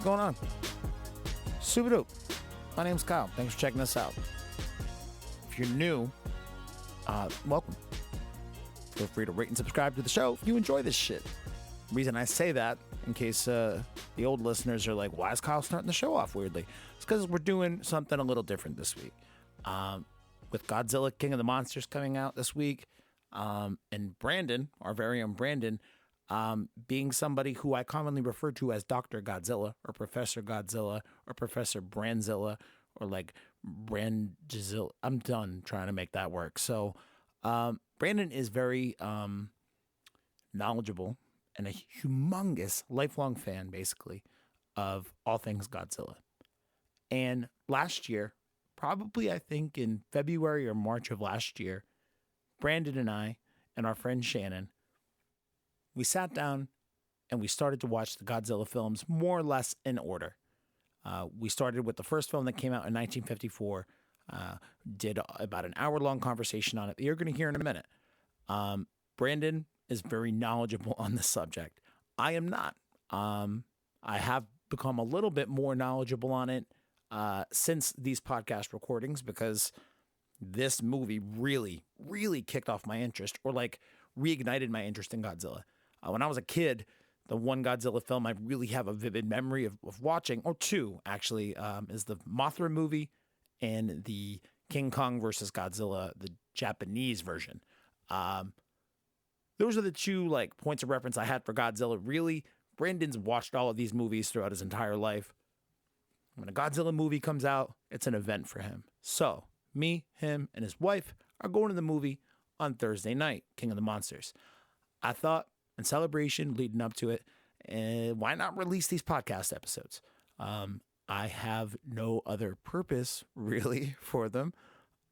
What's going on? Super dope. My name's Kyle. Thanks for checking us out. If you're new, welcome. Feel free to rate and subscribe to the show if you enjoy this shit. The reason I say that, in case the old listeners are like, why is Kyle starting the show off weirdly? It's because we're doing something a little different this week. With Godzilla, King of the Monsters coming out this week, and Brandon, our very own Brandon, being somebody who I commonly refer to as Dr. Godzilla or Professor Godzilla or Professor Brandzilla or like Brandzilla. I'm done trying to make that work. So Brandon is very knowledgeable and a humongous lifelong fan, basically, of all things Godzilla. And last year, probably I think in February or March of last year, Brandon and I and our friend Shannon, we sat down and we started to watch the Godzilla films more or less in order. We started with the first film that came out in 1954, did about an hour-long conversation on it that you're going to hear in a minute. Brandon is very knowledgeable on the subject. I am not. I have become a little bit more knowledgeable on it since these podcast recordings because this movie really, really kicked off my interest or like reignited my interest in Godzilla. When I was a kid, the one Godzilla film I really have a vivid memory of watching, or two actually, is the Mothra movie and the King Kong versus Godzilla, the Japanese version. Those are the two like points of reference I had for Godzilla. Really, Brandon's watched all of these movies throughout his entire life. When a Godzilla movie comes out, it's an event for him. So me, him, and his wife are going to the movie on Thursday night, King of the Monsters. I thought, in celebration leading up to it, why not release these podcast episodes? I have no other purpose really for them.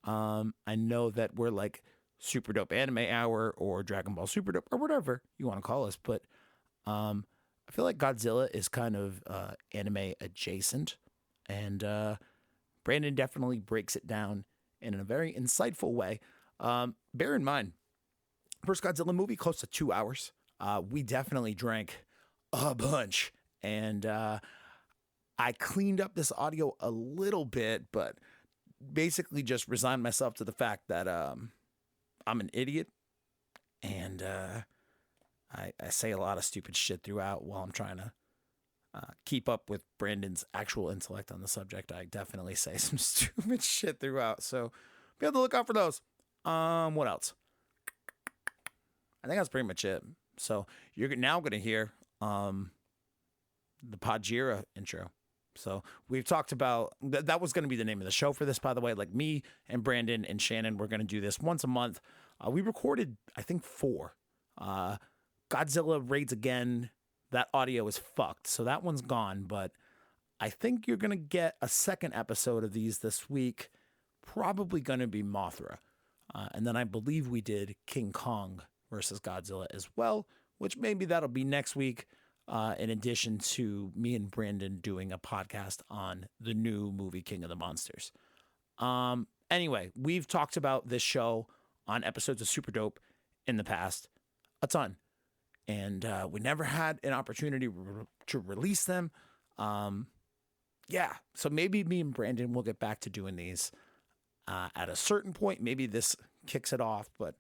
I know that we're like Super Dope Anime Hour or Dragon Ball Super Dope or whatever you want to call us, but I feel like Godzilla is kind of anime adjacent, and Brandon definitely breaks it down in a very insightful way. Bear in mind, first Godzilla movie, close to 2 hours. We definitely drank a bunch, and I cleaned up this audio a little bit, but basically just resigned myself to the fact that I'm an idiot, and I say a lot of stupid shit throughout while I'm trying to keep up with Brandon's actual intellect on the subject. I definitely say some stupid shit throughout, so be able to look out for those. What else? I think that's pretty much it. So you're now going to hear the Pajira intro. So we've talked about, that was going to be the name of the show for this, by the way. Like me and Brandon and Shannon, we're going to do this once a month. We recorded, I think, 4. Godzilla Raids Again, that audio is fucked. So that one's gone. But I think you're going to get a second episode of these this week. Probably going to be Mothra. And then I believe we did King Kong versus Godzilla as well, which maybe that'll be next week, in addition to me and Brandon doing a podcast on the new movie King of the Monsters. Anyway, we've talked about this show on episodes of Super Dope in the past a ton, and we never had an opportunity to release them. So maybe me and Brandon will get back to doing these at a certain point. Maybe this kicks it off, but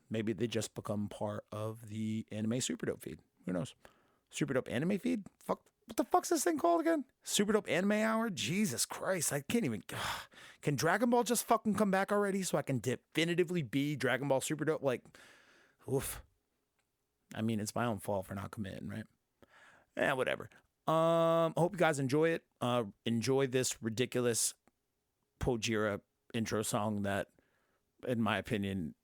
maybe they just become part of the anime Super Dope feed. Who knows? Super Dope anime feed? Fuck, what the fuck's this thing called again? Super Dope Anime Hour? Jesus Christ, I can't even... Can Dragon Ball just fucking come back already so I can definitively be Dragon Ball Super Dope? Like, oof. I mean, it's my own fault for not committing, right? Yeah, whatever. I hope you guys enjoy it. Enjoy this ridiculous Pojira intro song that, in my opinion,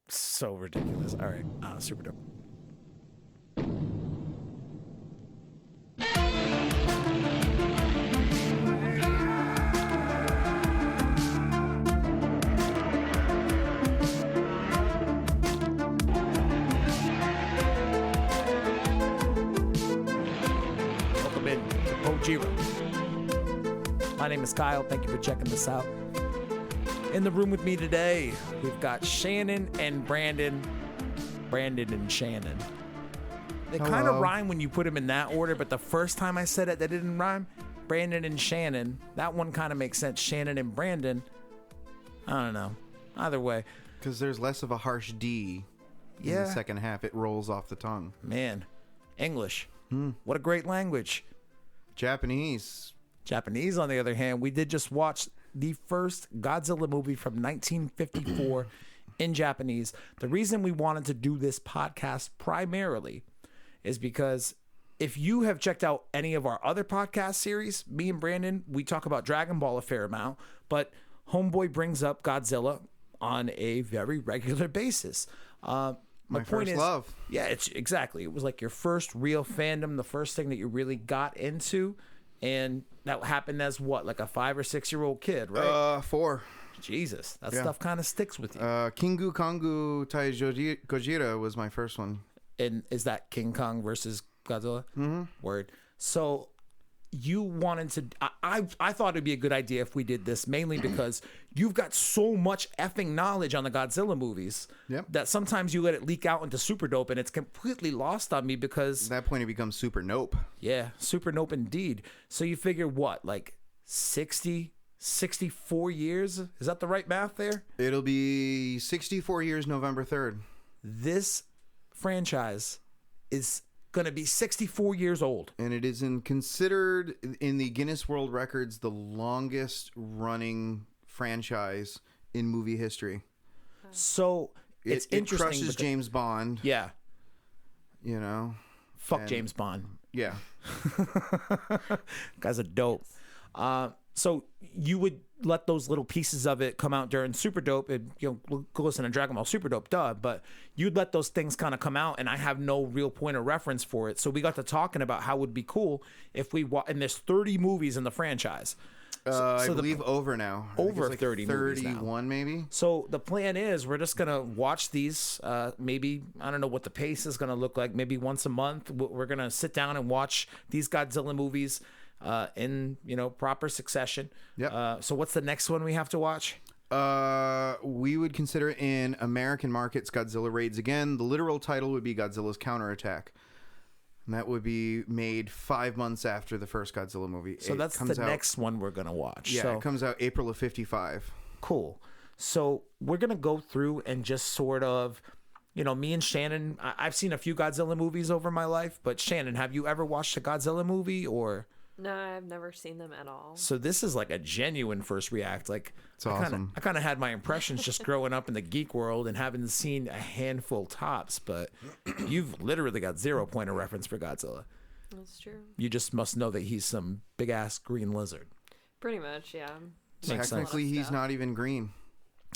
so ridiculous. All right, Super Dope. Welcome in to Pojira. My name is Kyle. Thank you for checking this out. In the room with me today, we've got Shannon and Brandon and Shannon. They kind of rhyme when you put them in that order, but the first time I said it, that didn't rhyme. Brandon and Shannon. That one kind of makes sense. Shannon and Brandon. I don't know. Either way. Because there's less of a harsh D in the second half. It rolls off the tongue. Man. English. What a great language. Japanese. Japanese, on the other hand, we did just watch the first Godzilla movie from 1954 in Japanese. The reason we wanted to do this podcast primarily is because if you have checked out any of our other podcast series, me and Brandon, we talk about Dragon Ball a fair amount, but Homeboy brings up Godzilla on a very regular basis. My point is, love. Yeah, it's exactly. It was like your first real fandom, the first thing that you really got into, and that happened as what, like a 5 or 6 year old kid, right? 4. Jesus, that stuff kind of sticks with you. Kingu Kongu Tai Gojira was my first one. And is that King Kong versus Godzilla? Mm-hmm. Word. So you wanted to... I thought it'd be a good idea if we did this, mainly because you've got so much effing knowledge on the Godzilla movies that sometimes you let it leak out into Super Dope, and it's completely lost on me because... At that point, it becomes Super Nope. Yeah, Super Nope indeed. So you figure what, like 64 years? Is that the right math there? It'll be 64 years November 3rd. This franchise is going to be 64 years old. And it is considered in the Guinness World Records the longest running franchise in movie history. So it's interesting. It crushes James Bond. Yeah. You know? Fuck James Bond. Yeah. Guy's a dope. So you would let those little pieces of it come out during Super Dope, and go listen to Dragon Ball Super Dope, but you'd let those things kind of come out, and I have no real point of reference for it. So we got to talking about how it would be cool if and there's 30 movies in the franchise. I believe over now. Over like 30 movies now. 31 maybe. So the plan is we're just going to watch these, maybe, I don't know what the pace is going to look like, maybe once a month. We're going to sit down and watch these Godzilla movies in proper succession. Yep. So what's the next one we have to watch? We would consider in American markets Godzilla Raids Again. The literal title would be Godzilla's Counterattack. And that would be made 5 months after the first Godzilla movie. So that's the next one we're going to watch. Yeah, so, it comes out April of 55. Cool. So we're going to go through and just sort of, me and Shannon, I've seen a few Godzilla movies over my life, but Shannon, have you ever watched a Godzilla movie or... No, I've never seen them at all. So this is like a genuine first react. Like, it's awesome. I kind of had my impressions just growing up in the geek world and having seen a handful tops, but you've literally got 0 point of reference for Godzilla. That's true. You just must know that he's some big ass green lizard. Pretty much, yeah. Technically, he's not even green.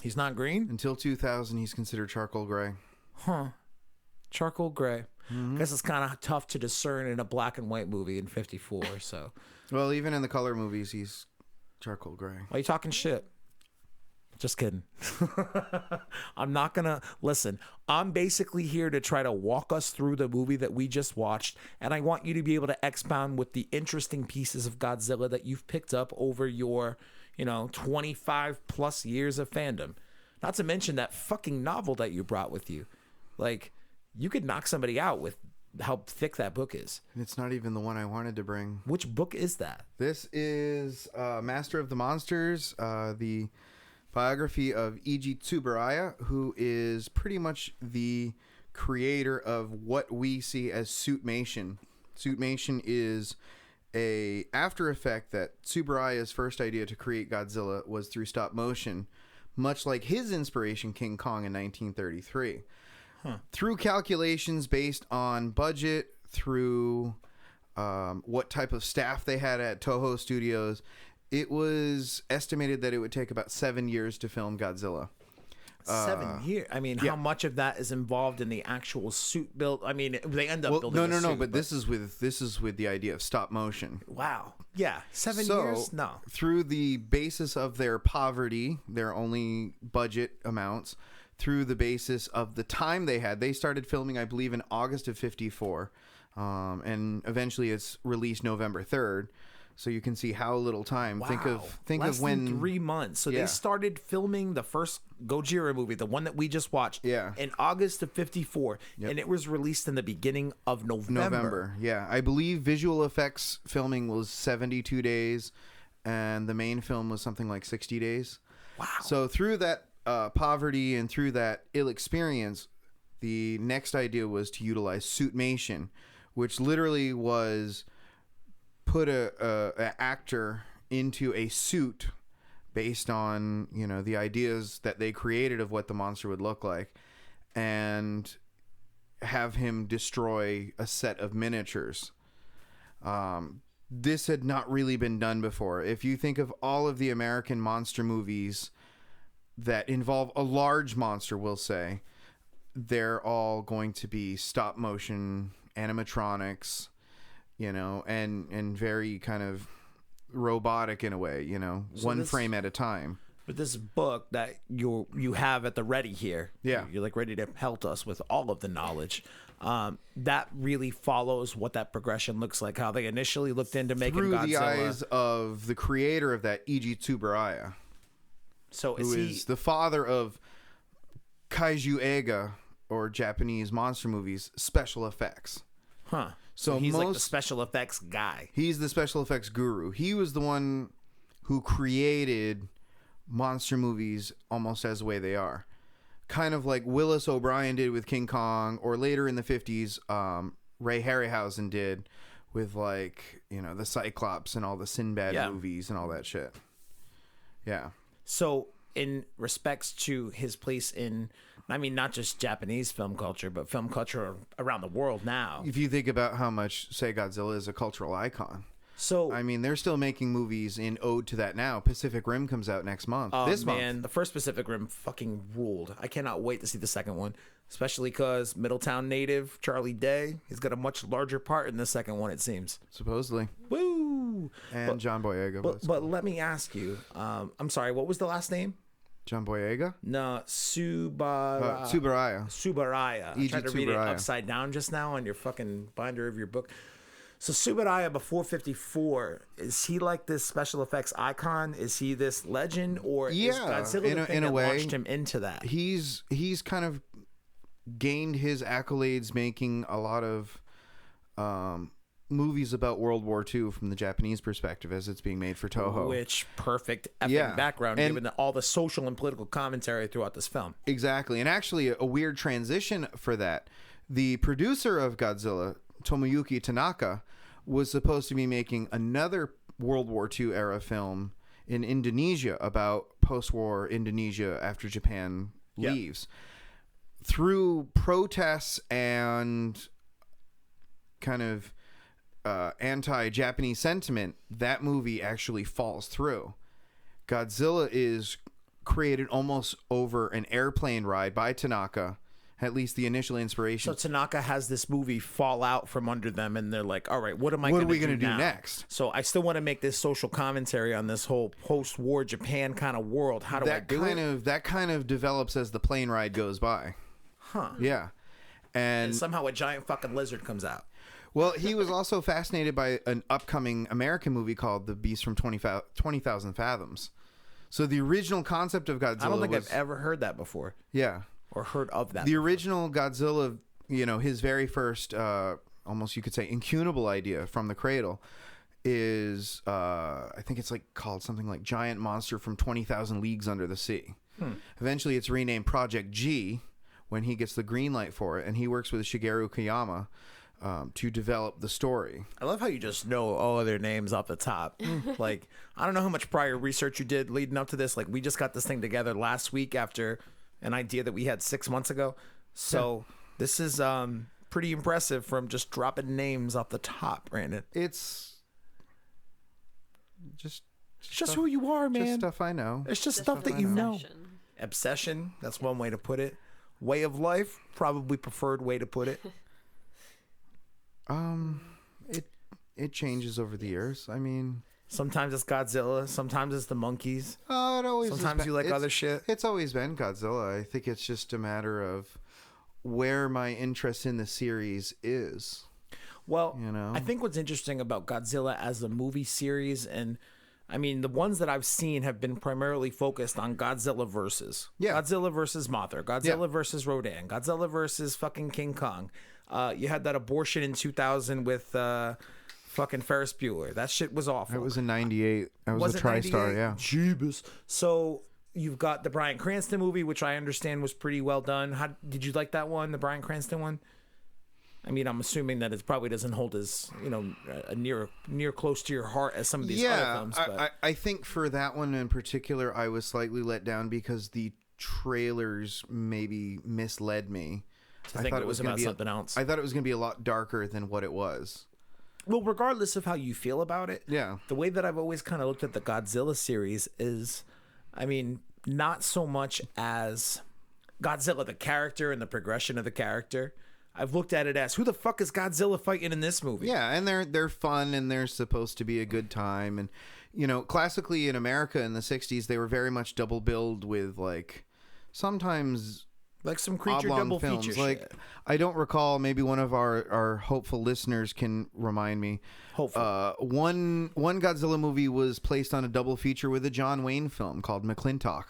He's not green? Until 2000, he's considered charcoal gray. Huh. Charcoal gray. I guess it's kind of tough to discern in a black and white movie in 54, so. Well, even in the color movies, he's charcoal gray. Why are you talking shit? Just kidding. I'm not going to... Listen, I'm basically here to try to walk us through the movie that we just watched, and I want you to be able to expound with the interesting pieces of Godzilla that you've picked up over your, 25 plus years of fandom. Not to mention that fucking novel that you brought with you. Like... You could knock somebody out with how thick that book is. It's not even the one I wanted to bring. Which book is that? This is Master of the Monsters, the biography of Eiji Tsuburaya, who is pretty much the creator of what we see as Suitmation. Suitmation is a after effect that Tsuburaya's first idea to create Godzilla was through stop motion, much like his inspiration King Kong in 1933. Through calculations based on budget, through what type of staff they had at Toho Studios, it was estimated that it would take about 7 years to film Godzilla. 7 years? I mean, how much of that is involved in the actual suit build? I mean, they end up building No, but this is with the idea of stop motion. Wow. Yeah, 7 years? No. Through the basis of their poverty, their only budget amounts, through the basis of the time they had. They started filming, I believe, in August of 54, and eventually it's released November 3rd. so you can see how little time. Think Wow. Less of when than 3 months. So Yeah. they started filming the first Gojira movie, the one that we just watched, Yeah. in August of '54, and it was released in the beginning of November. Yeah, I believe visual effects filming was 72 days, and the main film was something like 60 days. Wow. So through that poverty and through that ill experience, the next idea was to utilize suitmation, which literally was put a actor into a suit based on, you know, the ideas that they created of what the monster would look like, and have him destroy a set of miniatures. This had not really been done before. If you think of all of the American monster movies that involve a large monster, we'll say, they're all going to be stop motion animatronics, you know, and very kind of robotic in a way, you know, one frame at a time. But this book that you have at the ready here, Yeah. you're like ready to pelt us with all of the knowledge. That really follows what that progression looks like. How they initially looked into making Through Godzilla. the eyes of the creator of that, E.G. Tsuburaya, So who is the father of Kaiju Eiga, or Japanese monster movies, special effects. Huh. So he's like the most- special effects guy. He's the special effects guru. He was the one who created monster movies almost as the way they are. Kind of like Willis O'Brien did with King Kong, or later in the 50s, Ray Harryhausen did with, like, you know, the Cyclops and all the Sinbad movies and all that shit. Yeah. So in respects to his place in, I mean, not just Japanese film culture, but film culture around the world now. If you think about how much, say, Godzilla is a cultural icon. So I mean, they're still making movies in ode to that now. Pacific Rim comes out next month. This month. the first Pacific Rim fucking ruled. I cannot wait to see the second one, especially because Middletown native Charlie Day, he's got a much larger part in the second one, it seems. Supposedly. Woo! And John Boyega. But let me ask you, I'm sorry, what was the last name? John Boyega? No, Tsuburaya. Subaraya. I E.G. tried to read it Tsuburaya. upside down just now on your fucking binder of your book. So Subaraya before 54, is he like this special effects icon? Is he this legend, or is Godzilla the thing that launched him into that? He's kind of gained his accolades making a lot of movies about World War II from the Japanese perspective as it's being made for Toho. Which perfect effing Yeah. background, And- given all the social and political commentary throughout this film. Exactly. And actually a weird transition for that. The producer of Godzilla, Tomoyuki Tanaka, was supposed to be making another World War II era film in Indonesia about post-war Indonesia after Japan leaves. Through protests and kind of anti-Japanese sentiment, that movie actually falls through. Godzilla is created almost over an airplane ride by Tanaka, at least the initial inspiration. So Tanaka has this movie fall out from under them, and they're like, all right, what am I What going are we to gonna do now? next? So I still want to make this social commentary on this whole post-war Japan kind of world. How do I do it? That kind of develops as the plane ride goes by. Huh. Yeah. And And somehow a giant fucking lizard comes out. well, he was also fascinated by an upcoming American movie called The Beast from 20,000 Fathoms. So the original concept of Godzilla I don't think was, I've ever heard that before, yeah. or heard of that. The original Godzilla, you know, his very first, almost you could say, incunable idea from the cradle is, I think it's like called something like Giant Monster from 20,000 Leagues Under the Sea. Eventually it's renamed Project G when he gets the green light for it, and he works with Shigeru Koyama to develop the story. I love how you just know all of their names off the top. Like, I don't know how much prior research you did leading up to this. Like, we just got this thing together last week after an idea that we had 6 months ago. So this is pretty impressive from just dropping names off the top, Brandon. It's just It's just who you are, man. just stuff I know. It's just stuff that you know. Obsession. Obsession, that's one way to put it. Way of life, probably preferred way to put it. It changes over the years. I mean, Sometimes it's Godzilla, sometimes it's the monkeys. it always has Sometimes been- you like it's- other shit. It's always been Godzilla. I think it's just a matter of where my interest in the series is. Well, You know? I think what's interesting about Godzilla as a movie series, and I mean, the ones that I've seen have been primarily focused on Godzilla versus. Yeah. Godzilla versus Mothra, Godzilla versus Rodan, Godzilla versus fucking King Kong. You had that abortion in 2000 with fucking Ferris Bueller. That shit was awful. It was in '98. That was a it TriStar. 98? Yeah. Jeebus. So you've got the Bryan Cranston movie, which I understand was pretty well done. How did you like that one, the Bryan Cranston one? I mean, I'm assuming that it probably doesn't hold as, you know, a near close to your heart as some of these other films. But I think for that one in particular, I was slightly let down because the trailers maybe misled me. I think it was gonna about be something else. I thought it was going to be a lot darker than what it was. Well, regardless of how you feel about it, Yeah. the way that I've always kind of looked at the Godzilla series is, I mean, not so much as Godzilla, the character and the progression of the character. I've looked at it as, who the fuck is Godzilla fighting in this movie? Yeah, and they're fun and they're supposed to be a good time. And, you know, classically in America in the 60s, they were very much double billed with, like, sometimes Like some creature oblong double films. feature Like, shit. I don't recall, maybe one of our hopeful listeners can remind me. Hopefully. One Godzilla movie was placed on a double feature with a John Wayne film called McClintock.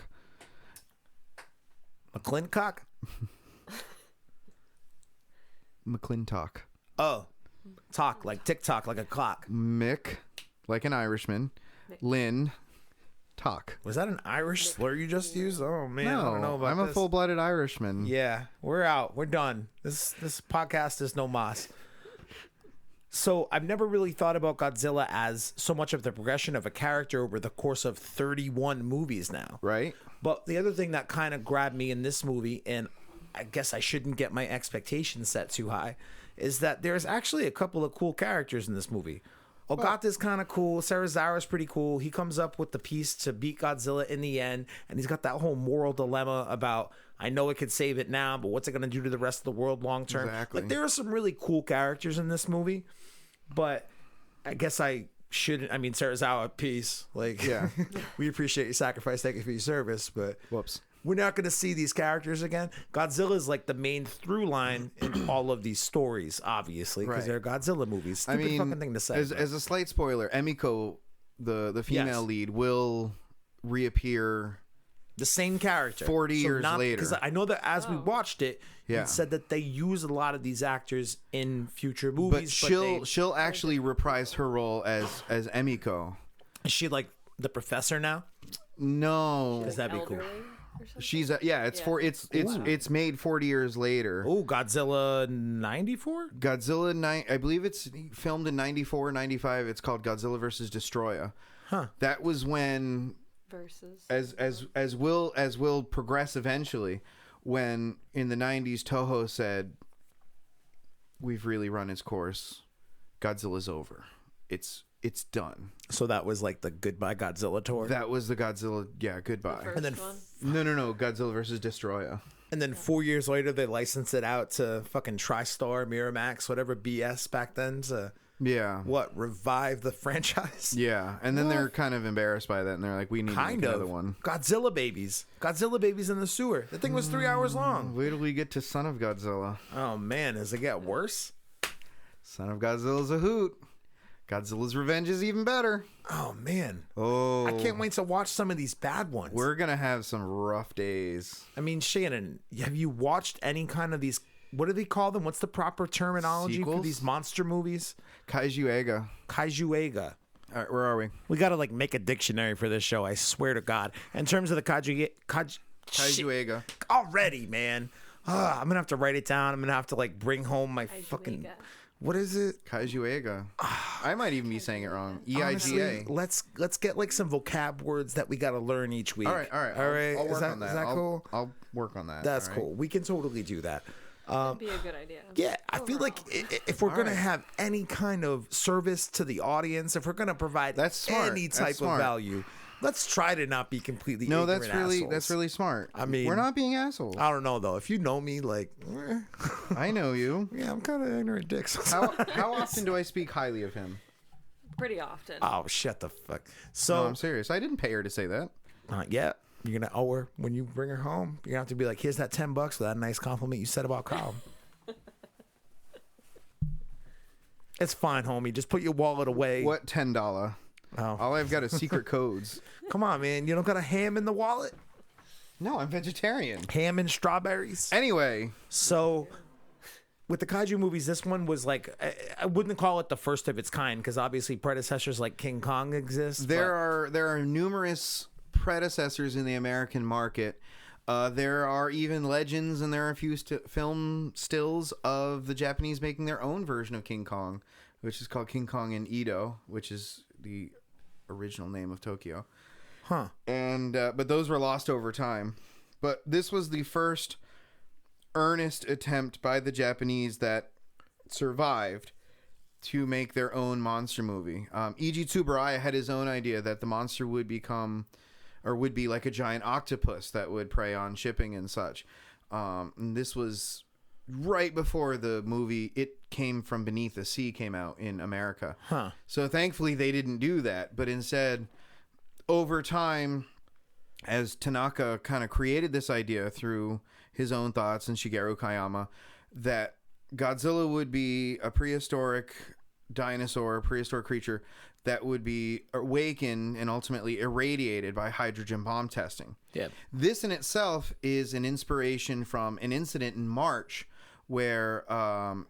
McClintock? McClintock. Oh. Talk, like TikTok, like a clock. Mick, like an Irishman. Lynn, talk. Was that an Irish slur you just used? Oh, man, I No, don't know about I'm a this. full-blooded Irishman. Yeah, we're out. We're done. This podcast is no mas. So I've never really thought about Godzilla as so much of the progression of a character over the course of 31 movies now. Right? But the other thing that kind of grabbed me in this movie, and I guess I shouldn't get my expectations set too high, is that there's actually a couple of cool characters in this movie. Ogata's kind of cool. Sarazara's pretty cool. He comes up with the piece to beat Godzilla in the end, and he's got that whole moral dilemma about, I know it could save it now, but what's it going to do to the rest of the world long term? Exactly. Like, there are some really cool characters in this movie, but I guess I shouldn't. I mean, Sarazawa, peace. Like, Yeah. we appreciate your sacrifice. Thank you for your service, but Whoops. we're not going to see these characters again. Godzilla is like the main through line in all of these stories, obviously, because Right. they're Godzilla movies. Stupid fucking thing to say. As, but- as a slight spoiler, Emiko, the female Yes. lead, will reappear. the same character 40 years later. Because I know that as we watched it, Yeah. it said that they use a lot of these actors in future But movies. she'll actually reprise her role as Emiko. Is she like the professor now? No, Because that'd be cool. Elderly or something? she's it's made 40 years later. Oh, Godzilla 94? Godzilla I believe it's filmed in 94, 95. It's called Godzilla versus Destroya. Huh. That was when Versus. as will progress eventually, when in the 90s Toho said, we've really run its course. Godzilla's over. It's done. So that was like the Goodbye Godzilla tour. That was the Godzilla. Yeah, The goodbye. first And then one. No. Godzilla versus Destroya. And then 4 years later, they licensed it out to fucking TriStar, Miramax, whatever BS back then to, Yeah. what, revive the franchise? Yeah. And then they're kind of embarrassed by that, and they're like, we need to Kind make of. another one. Godzilla babies in the sewer. The thing was 3 hours long. Wait till we get to Son of Godzilla. Oh, man, does it get worse? Son of Godzilla's a hoot. Godzilla's Revenge is even better. Oh, man. Oh. I can't wait to watch some of these bad ones. We're going to have some rough days. I mean, Shannon, have you watched any kind of these, what do they call them? What's the proper terminology for Sequels? these monster movies? Kaiju Ega. Kaiju Eiga. All right, where are we? We got to like make a dictionary for this show, I swear to God. In terms of the Kaiju Kaiju Ega. already, man. I'm going to have to write it down. I'm going to have to like bring home my Kaiju fucking, Eiga. what is it? Kaiju Ega. I might even be saying it wrong. Honestly, EIGA. let's get like some vocab words that we got to learn each week. All right. I'll Is work that, on that. Is that cool? I'll work on that. That's all right? cool. We can totally do that. That'd be a good idea. Yeah, I feel like if we're gonna right. have any kind of service to the audience, if we're gonna provide That's smart. any That's type of smart. value, let's try to not be completely No, ignorant that's really smart. I mean- we're not being assholes. I don't know though. If you know me, like, I know you. yeah, I'm kind of ignorant dick. How often do I speak highly of him? Pretty often. Oh, shut the fuck. No, So I'm serious. I didn't pay her to say that. not yet. You're gonna owe her when you bring her home. You're gonna have to be like, here's that $10 for that nice compliment you said about Kyle. It's fine, homie. Just put your wallet away. What $10? Oh. All I've got is secret codes. Come on, man. You don't got a ham in the wallet? No, I'm vegetarian. Ham and strawberries? Anyway, So, with the kaiju movies, this one was like, I wouldn't call it the first of its kind, because obviously predecessors like King Kong exist. there are numerous predecessors in the American market. There are even legends, and there are a few film stills of the Japanese making their own version of King Kong, which is called King Kong in Edo, which is the original name of Tokyo. Huh. And but those were lost over time. But this was the first earnest attempt by the Japanese that survived to make their own monster movie. E.G. Tsuburaya had his own idea that the monster would become, or would be like a giant octopus that would prey on shipping and such. And this was right before the movie It Came From Beneath the Sea came out in America. Huh. So thankfully they didn't do that, but instead, over time, as Tanaka kind of created this idea through his own thoughts and Shigeru Kayama, that Godzilla would be a prehistoric dinosaur, a prehistoric creature that would be awakened and ultimately irradiated by hydrogen bomb testing. Yeah. This in itself is an inspiration from an incident in March where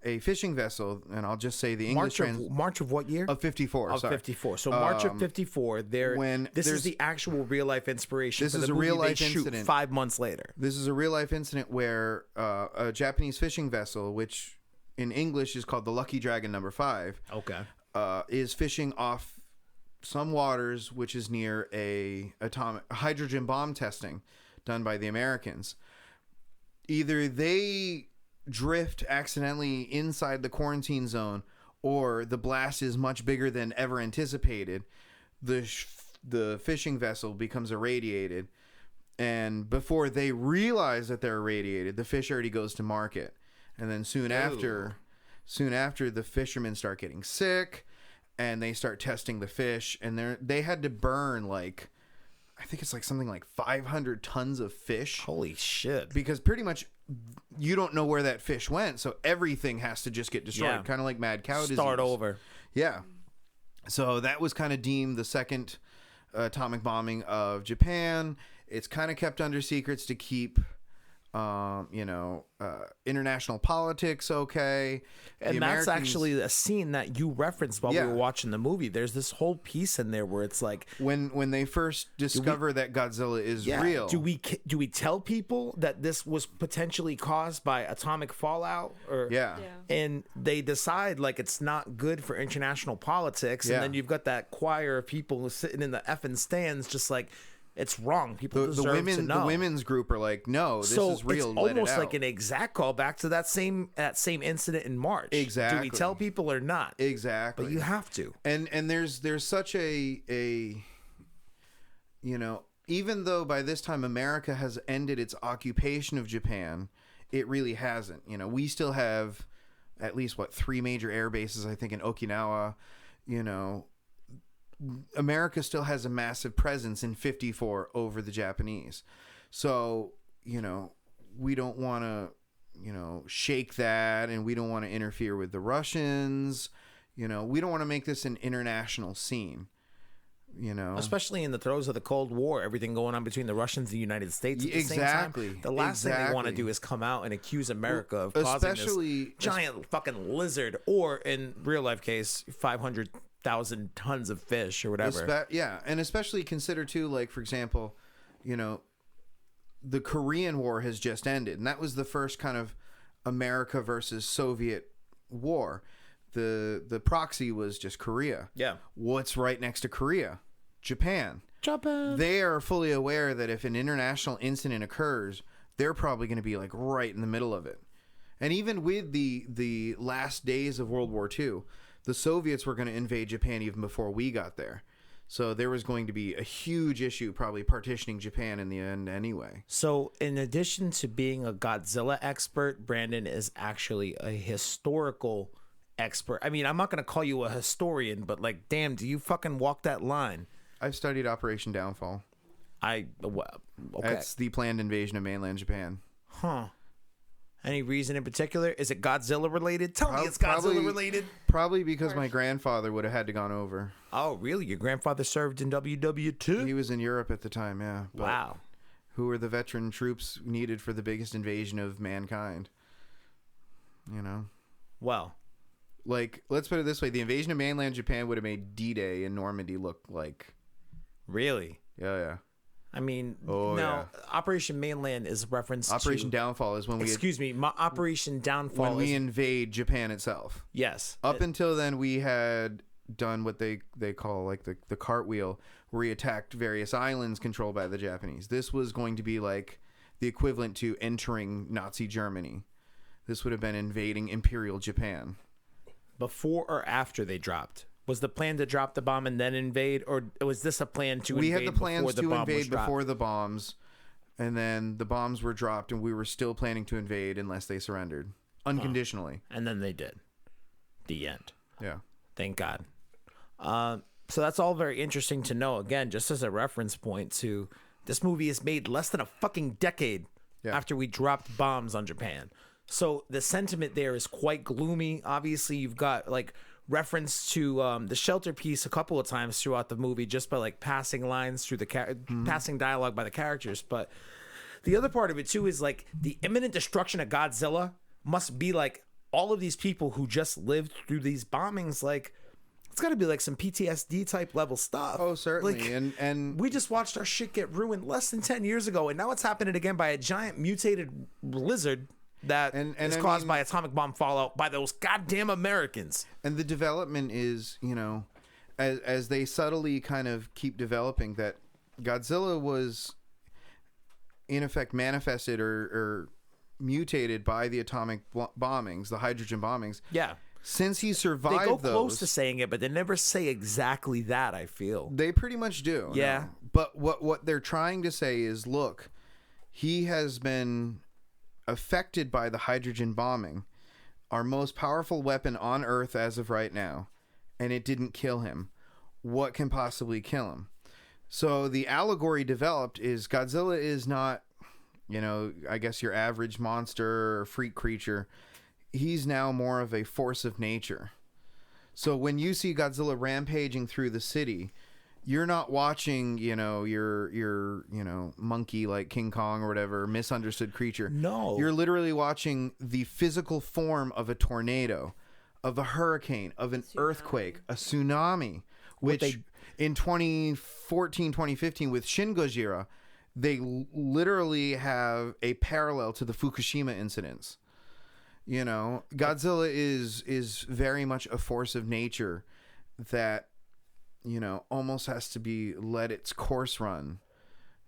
a fishing vessel, and I'll just say the English March of what year? of 54, Of sorry. 54. So March of 54. This is the actual real life inspiration. This for is the a movie real they life shoot incident. 5 months later. This is a real life incident where a Japanese fishing vessel, which in English is called the Lucky Dragon Number 5, Okay. is fishing off some waters which is near a hydrogen bomb testing done by the Americans. Either they drift accidentally inside the quarantine zone, or the blast is much bigger than ever anticipated. The fishing vessel becomes irradiated, and before they realize that they're irradiated, the fish already goes to market. And then soon after, the fishermen start getting sick, and they start testing the fish, and they had to burn like, I think it's like something like 500 tons of fish. Holy shit. Because pretty much you don't know where that fish went, so everything has to just get destroyed. Yeah. Kind of like mad cow disease. Start over. Yeah. So that was kind of deemed the second atomic bombing of Japan. It's kind of kept under secrets to keep, international politics okay. And that's actually a scene that you referenced while we Yeah. were watching the movie. There's this whole piece in there where it's like, when they first discover that Godzilla is real. Do we tell people that this was potentially caused by atomic fallout? Or Yeah. and they decide like it's not good for international politics, Yeah. and then you've got that choir of people sitting in the effing stands, just like it's wrong. People The deserve to know. the women's group are like, no, this So is real. it's Let it almost out. like an exact call back to that same incident in March. Exactly. Do we tell people or not? Exactly. But you have to. And there's such a even though by this time America has ended its occupation of Japan, it really hasn't. We still have at least 3 major air bases, I think, in Okinawa. America still has a massive presence in 54 over the Japanese. So, we don't want to, shake that, and we don't want to interfere with the Russians. We don't want to make this an international scene. Especially in the throes of the Cold War, everything going on between the Russians and the United States at the Exactly. same time. The last thing they want to do is come out and accuse America of causing this giant fucking lizard, or in real life case, 500,000 tons of fish or whatever. And especially consider too, like, for example, the Korean War has just ended, and that was the first kind of America versus Soviet war. The proxy was just Korea. Yeah. What's right next to Korea? Japan. Japan. They are fully aware that if an international incident occurs, they're probably going to be like right in the middle of it. And even with the last days of World War II, the Soviets were going to invade Japan even before we got there. So there was going to be a huge issue probably partitioning Japan in the end anyway. So in addition to being a Godzilla expert, Brandon is actually a historical expert. I mean, I'm not going to call you a historian, but like, damn, do you fucking walk that line? I've studied Operation Downfall. Okay. That's the planned invasion of mainland Japan. Huh. Any reason in particular? Is it Godzilla related? Tell me it's Probably- Godzilla related. Probably because my Harsh. grandfather would have had to gone over. Oh, really? Your grandfather served in WW2? He was in Europe at the time, yeah. But Wow. who were the veteran troops needed for the biggest invasion of mankind? You know? Well, Like, let's put it this way. The invasion of mainland Japan would have made D-Day in Normandy look like... really? Yeah. I mean, Oh, no. Operation Mainland is reference Operation to... Downfall is when we... Excuse me. Operation Downfall when we is... invade Japan itself. Yes. Up until then, we had done what they call like the cartwheel, where we attacked various islands controlled by the Japanese. This was going to be like the equivalent to entering Nazi Germany. This would have been invading Imperial Japan. Before or after they dropped? Was the plan to drop the bomb and then invade, or was this a plan to invade We had the plans before the to bomb was invade dropped? before the bombs, and then the bombs were dropped, and we were still planning to invade unless they surrendered unconditionally. And then they did. The end. Yeah. Thank God. So that's all very interesting to know. Again, just as a reference point to this movie is made less than a fucking decade Yeah. after we dropped bombs on Japan. So the sentiment there is quite gloomy. Obviously, you've got like reference to the shelter piece a couple of times throughout the movie, just by like passing lines through the passing dialogue by the characters. But the other part of it too is like the imminent destruction of Godzilla must be like all of these people who just lived through these bombings. Like it's got to be like some PTSD type level stuff. Oh, certainly. Like, And we just watched our shit get ruined less than 10 years ago, and now it's happening again by a giant mutated lizard that And is I caused mean- by atomic bomb fallout by those goddamn Americans. And the development is, you know, as they subtly kind of keep developing that Godzilla was in effect manifested or mutated by the atomic bombings, the hydrogen bombings. Yeah. Since he They survived go those, close to saying it, but they never say exactly that, I feel. they pretty much do. Yeah. no. But what they're trying to say is, look, he has been affected by the hydrogen bombing, our most powerful weapon on Earth as of right now, and it didn't kill him. What can possibly kill him? So the allegory developed is Godzilla is not, you know, I guess your average monster or freak creature. He's now more of a force of nature. So when you see Godzilla rampaging through the city, you're not watching, you know, your you know, monkey like King Kong or whatever, misunderstood creature. No. You're literally watching the physical form of a tornado, of a hurricane, of an earthquake, a tsunami, which in 2014, 2015 with Shin Gojira, they literally have a parallel to the Fukushima incidents. You know, Godzilla is very much a force of nature that, you know, almost has to be let its course run.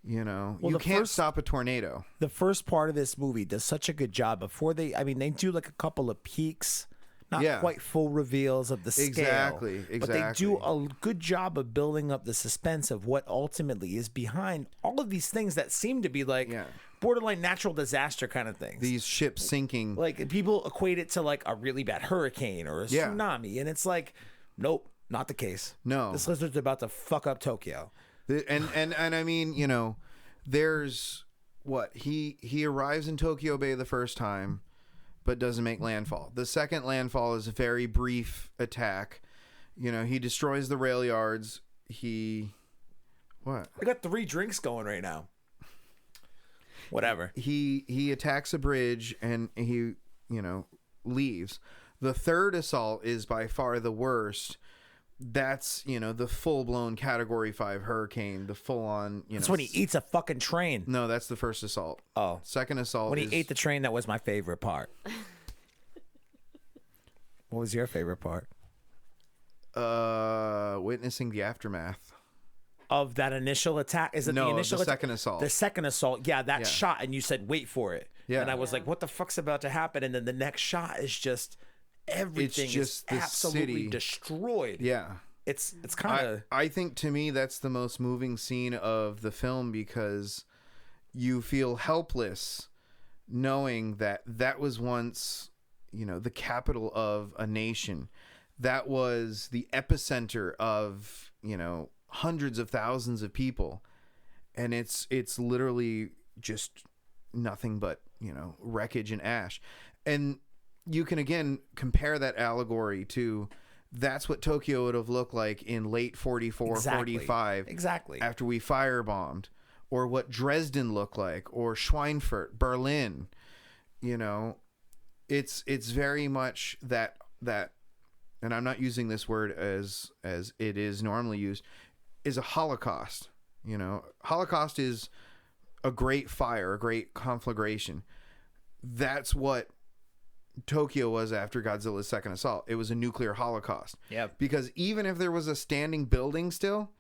You know, Well, you the can't first- stop a tornado. The first part of this movie does such a good job before they do like a couple of peaks, not Yeah. quite full reveals of the scale. Exactly, But they do exactly. a good job of building up the suspense of what ultimately is behind all of these things that seem to be like Yeah. borderline natural disaster kind of things. These ships sinking. Like people equate it to like a really bad hurricane or a Yeah. tsunami, and it's like, nope, not the case. No. This lizard's about to fuck up Tokyo. And I mean, you know, there's what he arrives in Tokyo Bay the first time, but doesn't make landfall. The second landfall is a very brief attack. You know, he destroys the rail yards. What? I got 3 drinks going right now. Whatever. He attacks a bridge and he, you know, leaves. The third assault is by far the worst. That's, you know, the full-blown Category 5 hurricane, the full-on, you That's know. when he eats a fucking train. No, that's the first assault. Oh. Second assault When he is... ate the train, that was my favorite part. What was your favorite part? Witnessing the aftermath. Of that initial attack? Is it No, the initial the attack? second assault. The second assault, yeah, that Yeah. shot, and you said, wait for it. Yeah. And I was like, what the fuck's about to happen? And then the next shot is just everything just is the absolutely city. destroyed. Yeah. It's kind of... I think to me that's the most moving scene of the film because you feel helpless knowing that that was once, you know, the capital of a nation. That was the epicenter of, you know, hundreds of thousands of people. And it's literally just nothing but, you know, wreckage and ash. And you can again compare that allegory to that's what Tokyo would have looked like in late 44, 45. Exactly. After we firebombed, or what Dresden looked like, or Schweinfurt, Berlin. You know, it's very much that, and I'm not using this word as it is normally used, is a holocaust. You know, Holocaust is a great fire, a great conflagration. That's what Tokyo was after Godzilla's second assault. It was a nuclear holocaust. Yeah. Because even if there was a standing building still,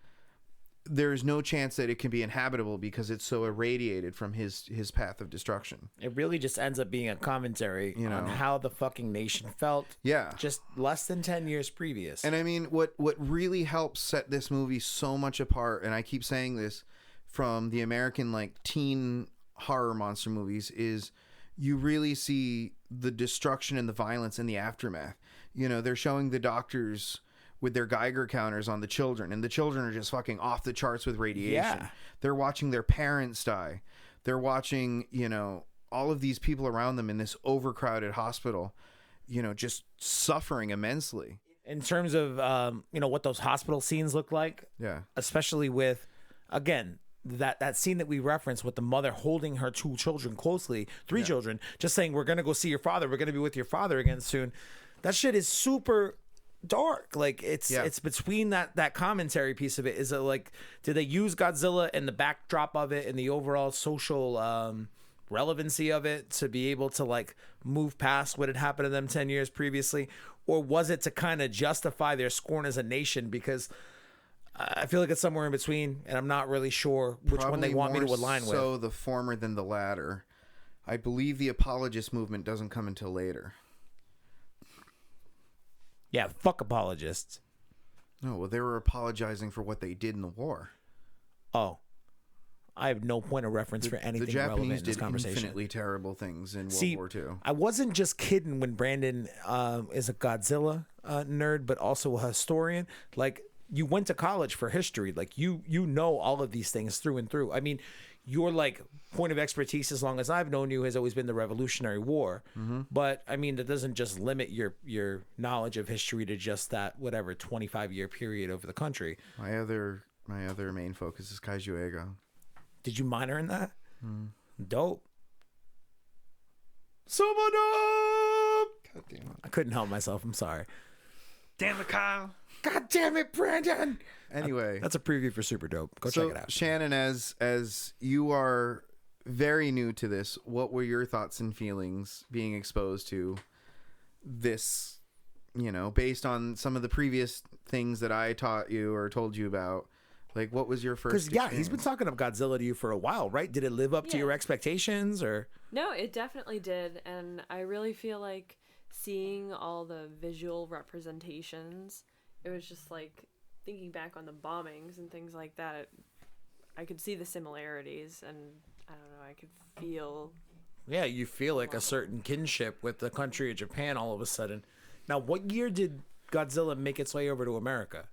there's no chance that it can be inhabitable because it's so irradiated from his path of destruction. It really just ends up being a commentary on how the fucking nation felt. Yeah. Just less than 10 years previous. And I mean, what really helps set this movie so much apart, and I keep saying this from the American like teen horror monster movies, is you really see the destruction and the violence in the aftermath. You know, they're showing the doctors with their Geiger counters on the children, and the children are just fucking off the charts with radiation. Yeah. They're watching their parents die. They're watching, you know, all of these people around them in this overcrowded hospital, you know, just suffering immensely. In terms of, you know, what those hospital scenes look like. Yeah. Especially with, again, that scene that we referenced with the mother holding her two children closely, three children, just saying, we're going to go see your father. We're going to be with your father again soon. That shit is super dark. Like it's between that commentary piece of it. Is it like, did they use Godzilla and the backdrop of it and the overall social relevancy of it to be able to like move past what had happened to them 10 years previously? Or was it to kind of justify their scorn as a nation? Because I feel like it's somewhere in between, and I'm not really sure which one they want me to align with. So the former than the latter. I believe the apologist movement doesn't come until later. Yeah, fuck apologists. No, well, they were apologizing for what they did in the war. Oh, I have no point of reference for anything the Japanese relevant in this did conversation. infinitely terrible things in See, World War II. I wasn't just kidding when Brandon is a Godzilla nerd, but also a historian. Like, you went to college for history. Like, you know all of these things through and through. I mean, your like point of expertise, as long as I've known you, has always been the Revolutionary War. Mm-hmm. But I mean, that doesn't just limit your knowledge of history to just that whatever 25-year period over the country. My other main focus is Kaiju Ego. Did you minor in that? Dope. God damn it. I couldn't help myself. I'm sorry. Damn it, Kyle. God damn it, Brandon. Anyway, that's a preview for Super Dope. Go check it out. Shannon, as you are very new to this, what were your thoughts and feelings being exposed to this, you know, based on some of the previous things that I taught you or told you about? Like, what was your first Because, yeah, he's been talking of Godzilla to you for a while, right? Did it live up to your expectations, or? No, it definitely did. And I really feel like seeing all the visual representations, it was just like thinking back on the bombings and things like that. I could see the similarities, and I don't know, I could feel. Yeah, you feel like a certain kinship with the country of Japan all of a sudden. Now, what year did Godzilla make its way over to America?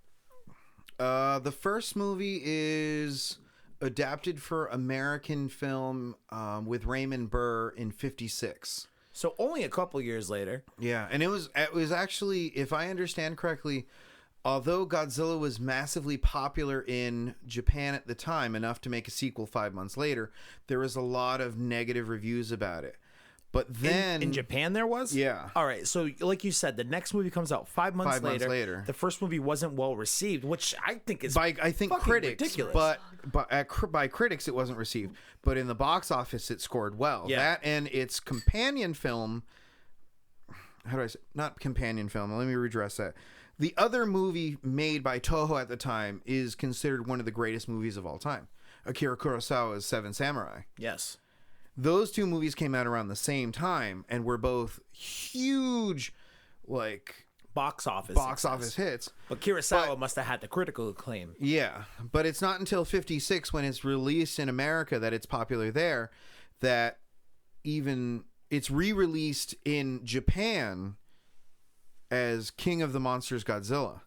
The first movie is adapted for American film with Raymond Burr in 1956. So only a couple years later. Yeah, and it was actually, if I understand correctly, although Godzilla was massively popular in Japan at the time, enough to make a sequel 5 months later, there was a lot of negative reviews about it. But then in Japan there was? Yeah. All right. So like you said, the next movie comes out 5 months 5 months later. The first movie wasn't well received, which I think is by critics, ridiculous. But by critics it wasn't received. But in the box office it scored well. Yeah. That and its companion film. How do I say? Not companion film. Let me redress that. The other movie made by Toho at the time is considered one of the greatest movies of all time. Akira Kurosawa's Seven Samurai. Yes. Those two movies came out around the same time and were both huge, like, box office hits. But Kurosawa must have had the critical acclaim. Yeah, but it's not until 1956 when it's released in America that it's popular there, that even it's re-released in Japan as King of the Monsters Godzilla.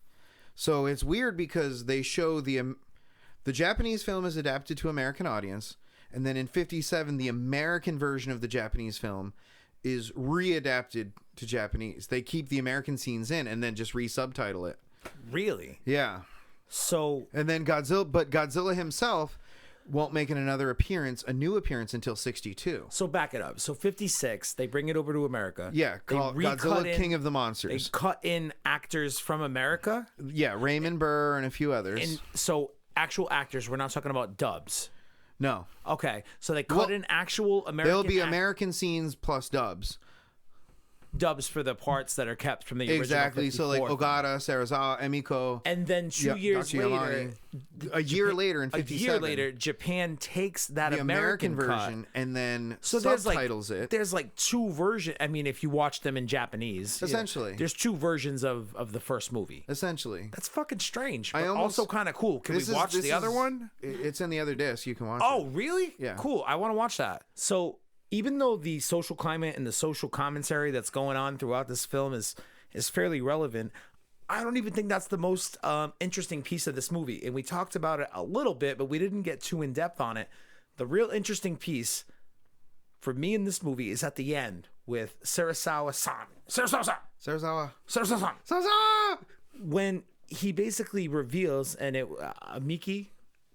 So it's weird because they show the Japanese film is adapted to American audience, And then in 57, the American version of the Japanese film is readapted to Japanese. They keep the American scenes in and then just re-subtitle it. Really? Yeah. So, And then Godzilla himself won't make a new appearance until 62. so back it up. So 56, they bring it over to America. Yeah, They called recut Godzilla in- King of the They Monsters. cut in actors from America. Yeah, Raymond Burr and a few others. And so actual actors, we're not talking about dubs. No. Okay. So they cut Well, in actual American There'll be American scenes plus dubs. dubs for the parts that are kept from the original Exactly. So like 54 film. Ogata, Sarazawa, Emiko. And then two years Dr. later, Yamane. A year later in 57. a year later, Japan takes that the American cut. version and then So there's subtitles like it. there's like two versions. I mean, if you watch them in Japanese, Essentially. there's two versions of the first movie. Essentially. That's fucking strange, I but almost- also kind of cool. Can we This is- watch this the other is- one? It's in the other disc. You can watch Oh, it. really? Yeah. Cool. I want to watch that. So even though the social climate and the social commentary that's going on throughout this film is fairly relevant, I don't even think that's the most interesting piece of this movie. And we talked about it a little bit, but we didn't get too in depth on it. The real interesting piece for me in this movie is at the end with Sarazawa-san. Sarazawa-san. Sarazawa. Sarazawa-san. Sarazawa! When he basically reveals, and it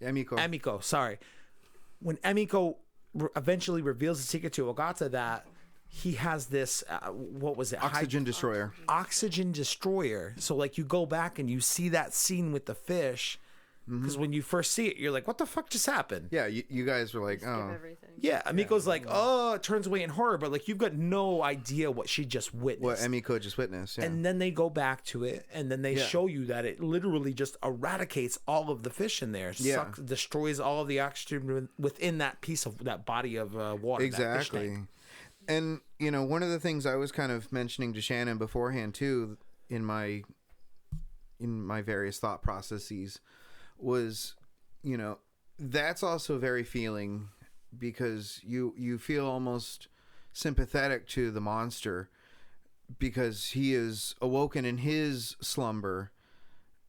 Emiko. sorry. When Emiko eventually reveals the secret to Ogata that he has this, what was it? Oxygen destroyer. Oxygen destroyer. So like you go back and you see that scene with the fish, because when you first see it, you're like, what the fuck just happened? Yeah, you guys were like, Give oh. everything. Yeah, Amiko's like, oh, it turns away in horror, but like you've got no idea what she just What witnessed. Emiko just witnessed. Yeah. And then they go back to it, and then they Yeah. show you that it literally just eradicates all of the fish in there. Yeah. Destroys all of the oxygen within that piece of that body of water. that fish Exactly. tank. And, one of the things I was kind of mentioning to Shannon beforehand, too, in my various thought processes was, that's also very feeling because you feel almost sympathetic to the monster because he is awoken in his slumber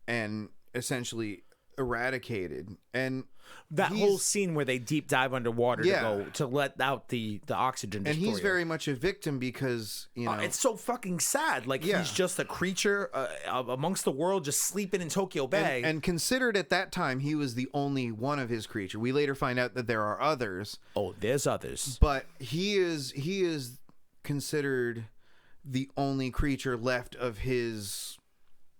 and essentially eradicated. And That he's- whole scene where they deep dive underwater Yeah. to let out the oxygen and destroyer. he's very much a victim because, It's so fucking sad. Like Yeah. he's just a creature amongst the world, just sleeping in Tokyo Bay. and considered at that time he was the only one of his creature. We later find out that there are others, oh, there's others. but he is considered the only creature left of his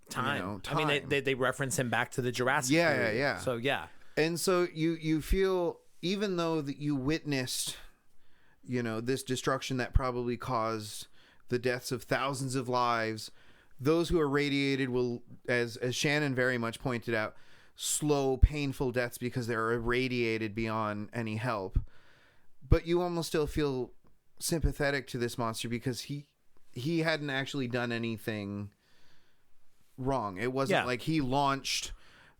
Time. time. I mean, they reference him back to the Jurassic. Yeah, period. yeah. So yeah. And so you feel, even though that you witnessed, this destruction that probably caused the deaths of thousands of lives, those who are radiated will, as Shannon very much pointed out, slow, painful deaths because they're irradiated beyond any help. But you almost still feel sympathetic to this monster because he hadn't actually done anything wrong. It wasn't like he launched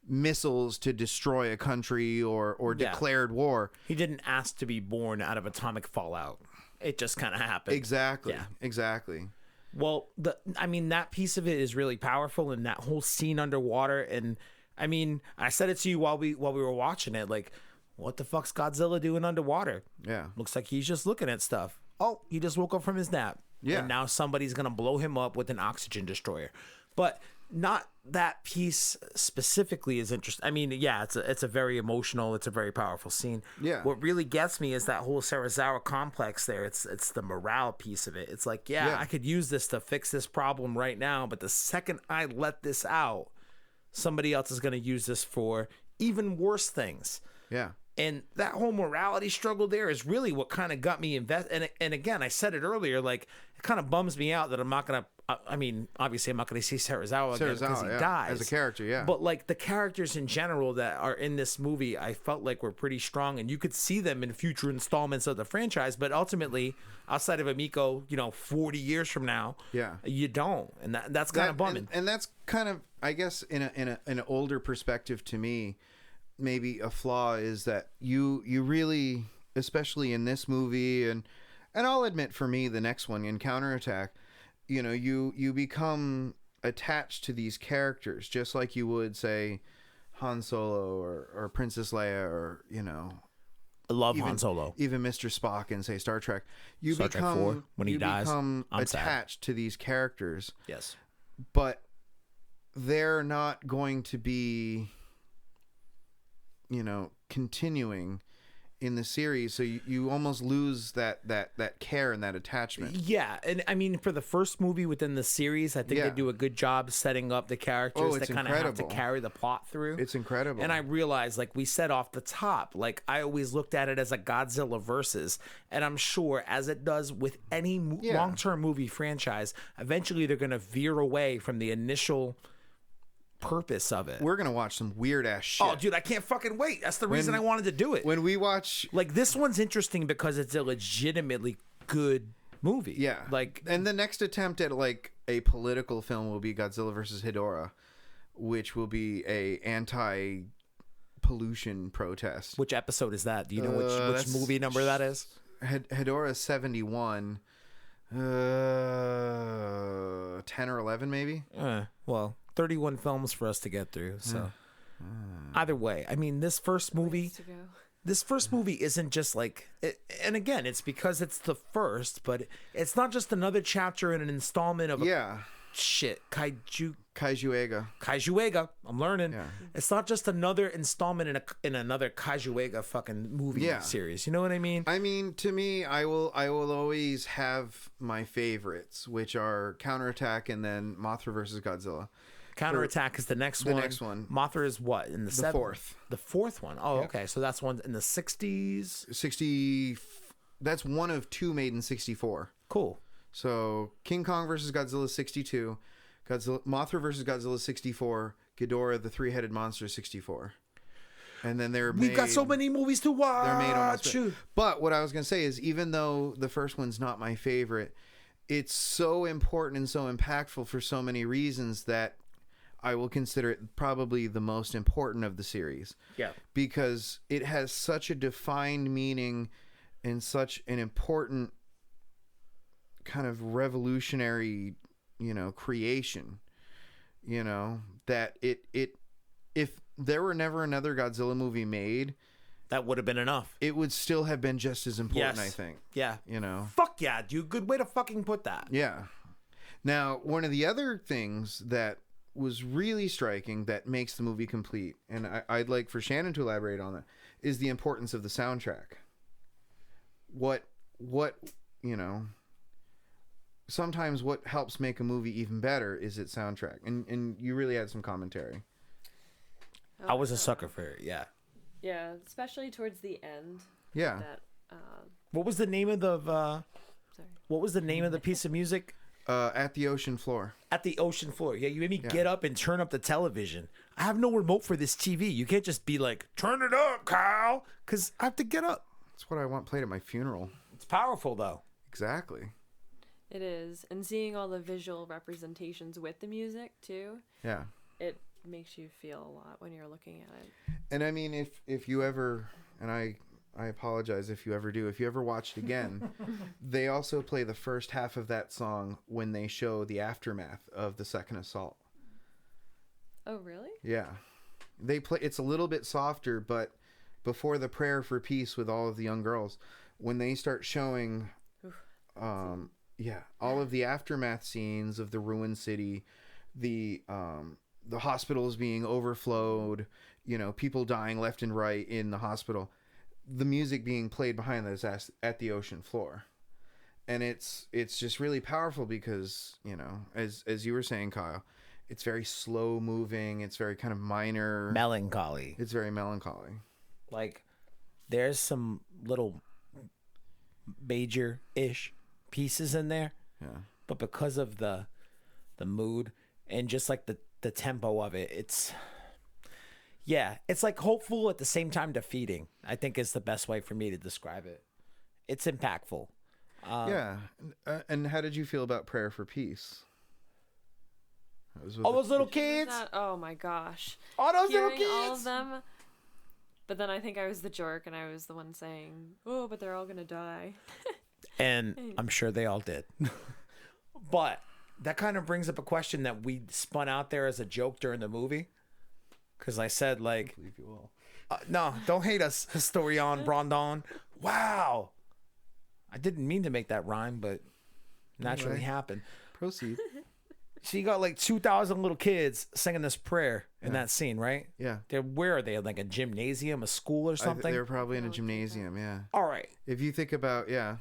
missiles to destroy a country or declared war. He didn't ask to be born out of atomic fallout. It just kind of happened. Exactly. Yeah. Exactly. Well, that piece of it is really powerful, and that whole scene underwater. And I mean, I said it to you while we were watching it. Like, what the fuck's Godzilla doing underwater? Yeah. Looks like he's just looking at stuff. Oh, he just woke up from his nap. Yeah. And now somebody's gonna blow him up with an oxygen destroyer. But not that piece specifically is interesting. I mean, yeah, it's a very emotional, it's a very powerful scene. Yeah. What really gets me is that whole Sarazawa complex there. It's the morale piece of it. It's like, yeah, I could use this to fix this problem right now, but the second I let this out, somebody else is going to use this for even worse things. Yeah. And that whole morality struggle there is really what kind of got me invested. And again, I said it earlier, like, it kind of bums me out that I'm not going to, I mean, obviously I'm not going to see Sarazawa again because he dies. As a character, yeah. But like the characters in general that are in this movie, I felt like were pretty strong, and you could see them in future installments of the franchise. But ultimately, outside of Emiko, 40 years from now, you don't, and that's kind of bumming. And that's kind of, I guess, in an older perspective to me, maybe a flaw is that you really, especially in this movie, and I'll admit for me, the next one in Counterattack, you become attached to these characters just like you would, say, Han Solo or Princess Leia or I love Han Solo. even Mr. Spock in say Star Trek. You Star Trek become 4, when he you dies, become I'm sad. attached to these characters, Yes. but they're not going to be, continuing in the series, so you almost lose that care and that attachment. Yeah, and I mean, for the first movie within the series, I think Yeah. they do a good job setting up the characters that it's kind of have to incredible. carry the plot through. It's incredible. And I realized, like we said off the top, like I always looked at it as a Godzilla versus, and I'm sure as it does with any Yeah. long-term movie franchise, eventually they're going to veer away from the initial purpose of it. We're gonna watch some weird ass shit. Oh, dude, I can't fucking wait. That's the reason I wanted to do it. When we watch, Like, this one's interesting because it's a legitimately good movie. yeah, Like, and the next attempt at like a political film will be Godzilla versus Hedorah, which will be a anti-pollution protest. which episode is that? Do you know which that's- movie number that is? Hedorah 71, 10 or 11 maybe. Well, 31 films for us to get through. So, either way, I mean, this first movie. Ways to go. This first movie isn't just like, and again, it's because it's the first, but it's not just another chapter in an installment of Yeah, Kaijuega. I'm learning. Yeah. It's not just another installment in another Kaijuega fucking movie Yeah. series. You know what I mean? I mean, to me, I will always have my favorites, which are Counterattack and then Mothra versus Godzilla. Counterattack is the next The one. next one. Mothra is what in the fourth. The fourth one. Oh, okay. So that's one in the 60s. 60. That's one of two made in 64. Cool. So King Kong versus Godzilla 62, Mothra versus Godzilla 64, Ghidorah the three-headed monster 64. And then We've got so many movies to watch. They're made almost. But what I was going to say is, even though the first one's not my favorite, it's so important and so impactful for so many reasons that I will consider it probably the most important of the series. Yeah. Because it has such a defined meaning and such an important kind of revolutionary, creation, that it if there were never another Godzilla movie made, That would have been enough. it would still have been just as important, Yes. I think. Yeah. Fuck yeah, dude. Good way to fucking put that. yeah. Now, one of the other things that was really striking that makes the movie complete, and I'd like for Shannon to elaborate on that, is the importance of the soundtrack. What sometimes what helps make a movie even better is its soundtrack, and you really had some commentary. I was a sucker for it. Yeah. Yeah, especially towards the end. Yeah. That. What was the name of the? Sorry. What was the name of the piece of music? At the ocean floor. At the ocean floor. Yeah, you made me get up and turn up the television. I have no remote for this TV. You can't just be like, turn it up, Kyle, because I have to get up. That's what I want played at my funeral. It's powerful, though. Exactly. It is, and seeing all the visual representations with the music too. Yeah. It makes you feel a lot when you're looking at it. And I mean, if you ever, and I apologize if you ever do, if you ever watch it again, they also play the first half of that song when they show the aftermath of the second assault. Oh, really? Yeah. They play, it's a little bit softer, but before the prayer for peace with all of the young girls, when they start showing, all of the aftermath scenes of the ruined city, the hospitals being overflowed, people dying left and right in the hospital, the music being played behind us at the ocean floor. And it's just really powerful because, as you were saying, Kyle, it's very slow moving. It's very kind of minor. Melancholy. It's very melancholy. Like, there's some little major-ish pieces in there. Yeah. But because of the mood and just like the tempo of it, it's like hopeful at the same time defeating, I think is the best way for me to describe it. It's impactful. Yeah. And how did you feel about Prayer for Peace? All those little kids. Oh my gosh. All those little Hearing kids. all of them. But then I think I was the jerk and I was the one saying, "Oh, but they're all gonna die." And I'm sure they all did. But that kind of brings up a question that we spun out there as a joke during the movie. Because I said, like, I believe you will. No, don't hate us, Historion Brondon. Wow. I didn't mean to make that rhyme, but naturally Anyway. happened. Proceed. So you got like 2,000 little kids singing this prayer in Yeah. that scene, right? Yeah. Where are they? Like a gymnasium, a school or something? They're probably in a gymnasium, yeah. All right. If you think about, yeah.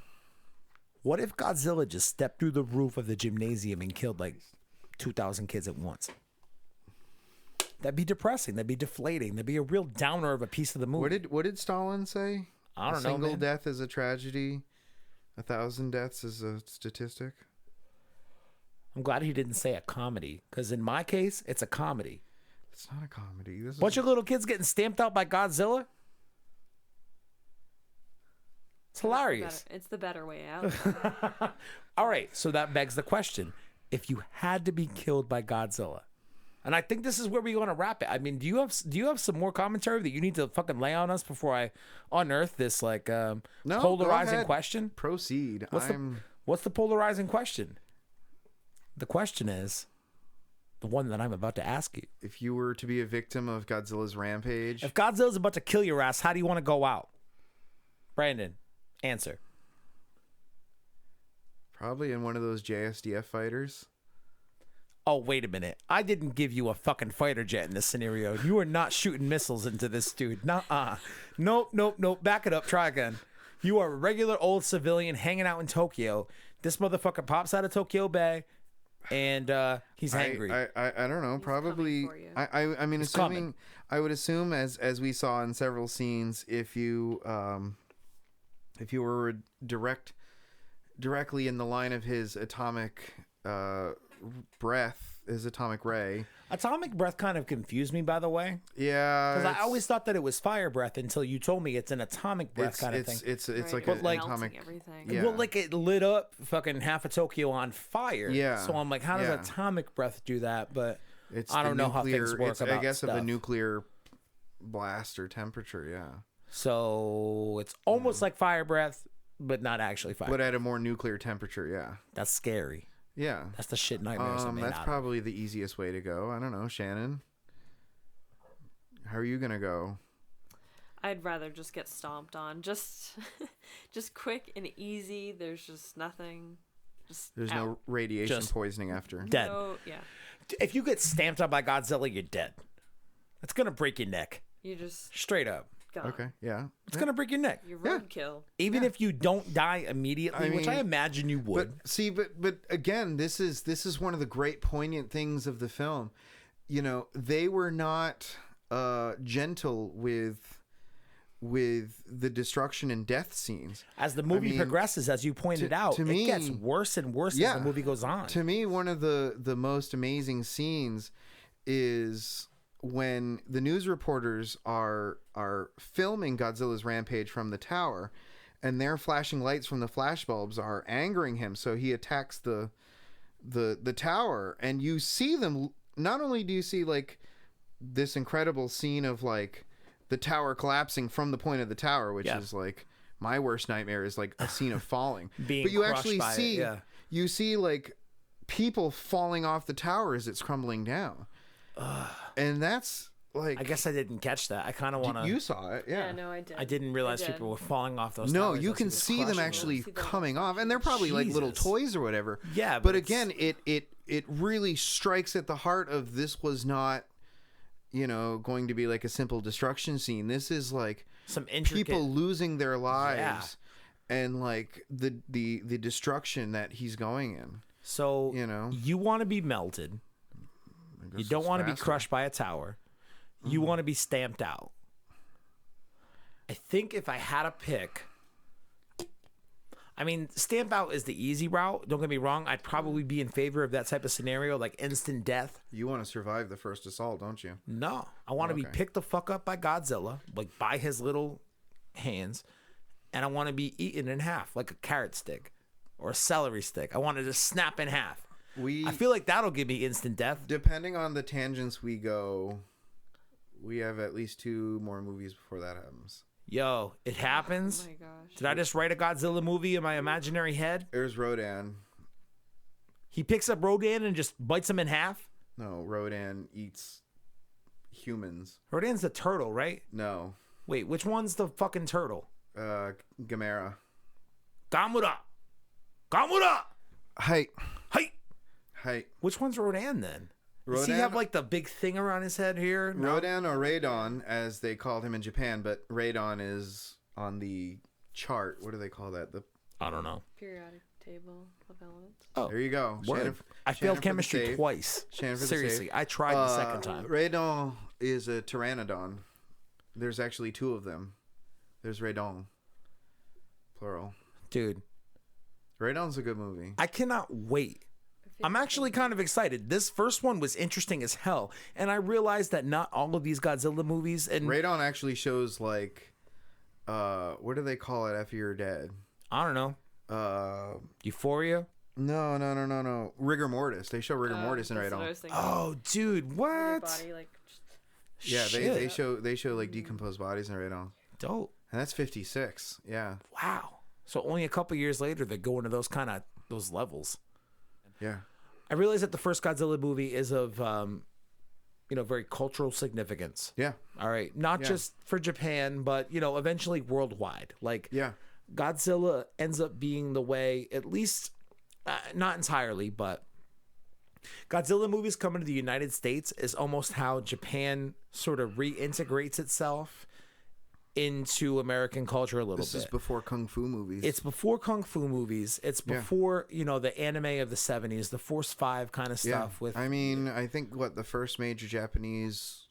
What if Godzilla just stepped through the roof of the gymnasium and killed like 2,000 kids at once? That'd be depressing. That'd be deflating. That'd be a real downer of a piece of the movie. What did Stalin say? I don't a know, single man. death is a tragedy. 1,000 deaths is a statistic. I'm glad he didn't say a comedy, because in my case, it's a comedy. It's not a comedy. This Bunch is of little kids getting stamped out by Godzilla. It's hilarious. It's the better way out. All right, so that begs the question: if you had to be killed by Godzilla, and I think this is where we're going to wrap it. I mean, do you have some more commentary that you need to fucking lay on us before I unearth this like No, go polarizing ahead. question? Proceed. What's the polarizing question? The question is the one that I'm about to ask you. If you were to be a victim of Godzilla's rampage, If Godzilla's about to kill your ass, how do you want to go out? Brandon, answer. probably in one of those JSDF fighters. Oh, wait a minute. I didn't give you a fucking fighter jet in this scenario. You are not shooting missiles into this dude. Nuh-uh. Nope. Back it up. Try again. You are a regular old civilian hanging out in Tokyo. This motherfucker pops out of Tokyo Bay, and he's hangry. I don't know. Probably. coming for you. I mean, He's assuming. coming. I would assume, as we saw in several scenes, if you were directly in the line of his atomic breath, his atomic ray. Atomic breath kind of confused me, by the way, Yeah. because I always thought that it was fire breath until you told me it's an atomic breath it's kind of it's thing. it's Right, like you're an like- melting atomic. everything. Yeah. Well, like it lit up fucking half of Tokyo on fire. Yeah. So I'm like, how does Yeah. atomic breath do that? But It's I the don't know how things nuclear- work it's, I about guess of the stuff. nuclear blast or temperature. Yeah. so it's almost like fire breath, but not actually fire. But at a more nuclear temperature. Yeah. That's scary. Yeah. That's the shit nightmares are made That's out of. probably the easiest way to go. I don't know, Shannon. How are you gonna go? I'd rather just get stomped on. Just quick and easy. There's just nothing. Just There's out. no radiation Just poisoning after. Dead. No, yeah. If you get stamped out by Godzilla, you're dead. It's gonna break your neck. You just Straight up. gone. Okay. Yeah. It's gonna break your neck. You're Yeah. roadkill. Even if you don't die immediately, I which I mean, imagine you would. But see, but again, this is one of the great poignant things of the film. You know, they were not gentle with the destruction and death scenes. As the movie mean, progresses, as you pointed out, to it gets me- worse and worse Yeah. as the movie goes on. To me, one of the most amazing scenes is when the news reporters are filming Godzilla's rampage from the tower, and their flashing lights from the flashbulbs are angering him, so he attacks the tower, and you see them. Not only do you see like this incredible scene of like the tower collapsing from the point of the tower, which Yeah. is like my worst nightmare, is like a scene of falling. Being but you crushed actually by it, see yeah. you see like people falling off the tower as it's crumbling down. And that's like I guess I didn't catch that. I kind of want to. you saw it, Yeah, yeah. no, I did. I didn't realize did. people were falling off those. No, towers you as can he was see them crushing actually See them coming off, and they're probably like little Jesus. toys or whatever. Yeah, but but again, it really strikes at the heart of this was not, going to be like a simple destruction scene. This is like Some intricate. people losing their lives, and like the destruction that he's going in. So You you want to be melted. I You guess don't it's want to be faster. crushed by a tower. You want to be stamped out. I think if I had a pick, I mean, stamp out is the easy route. Don't get me wrong. I'd probably be in favor of that type of scenario, like instant death. You want to survive the first assault, don't you? No, I want to be Okay. picked the fuck up by Godzilla, like by his little hands, and I want to be eaten in half, like a carrot stick or a celery stick. I want to just snap in half. I feel like that'll give me instant death. Depending on the tangents we go, we have at least 2 more movies before that happens. Yo, it happens. Oh my gosh. Did I just write a Godzilla movie in my imaginary head? There's Rodan. He picks up Rodan and just bites him in half. No, Rodan eats humans. Rodan's the turtle, right? No. Wait, which one's the fucking turtle? Gamera. Gamura. Gamura. Hey. Hey. Hey. Which one's Rodan then? Does he Rodan- have like the big thing around his head here? No? Rodan or Radon, as they called him in Japan, but Radon is on the chart. What do they call that? I don't know. Periodic table of elements. Oh, There you go. word. I Shannon failed for the chemistry save. twice. Shannon for the Seriously, save. I tried the second time. Radon is a pteranodon. There's actually two of them. There's Radon. Plural. Dude, Radon's a good movie. I cannot wait. I'm actually kind of excited. This first one was interesting as hell. And I realized that not all of these Godzilla movies and Radon actually shows like what do they call it after you're dead? I don't know. Euphoria? No. Rigor mortis. They show rigor mortis in That's what I Radon. was thinking. Oh, dude, Your what? body, like, just Yeah, they Shit. show like decomposed bodies in Radon. Dope. And that's 56. Yeah. Wow. So only a couple years later they go into those levels. Yeah. I realized that the first Godzilla movie is of very cultural significance. Yeah. All right, not Yeah. just for Japan, but eventually worldwide. Like Yeah. Godzilla ends up being the way, at least not entirely, but Godzilla movies coming to the United States is almost how Japan sort of reintegrates itself into American culture a little This bit. is before kung fu movies. It's before kung fu movies. It's Yeah. before the anime of the 70s, the Force 5 kind of stuff. With I mean, I think the first major Japanese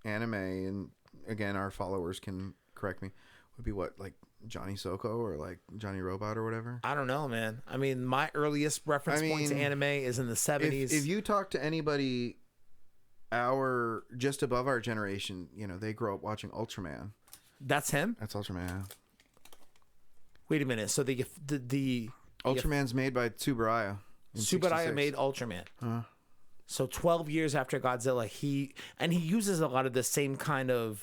anime, and again, our followers can correct me, would be like Johnny Soko or like Johnny Robot or whatever. I don't know, man. I mean, my earliest reference point to anime is in the 70s. If you talk to anybody just above our generation, they grow up watching Ultraman. That's him? That's Ultraman. Wait a minute. So the Ultraman's made by Tsuburaya. in Tsuburaya 66. made Ultraman. Uh-huh. So 12 years after Godzilla, he uses a lot of the same kind of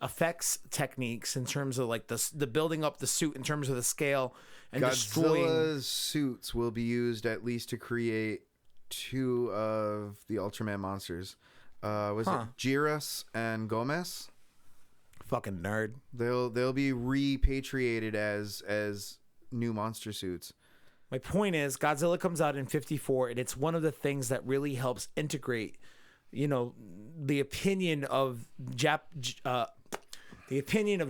effects techniques in terms of like the building up the suit in terms of the scale and destroying. Godzilla's suits will be used at least to create two of the Ultraman monsters. Was it Jiras and Gomez? Fucking nerd. They'll be repatriated as new monster suits. My point is, Godzilla comes out in 54, and it's one of the things that really helps integrate, the opinion of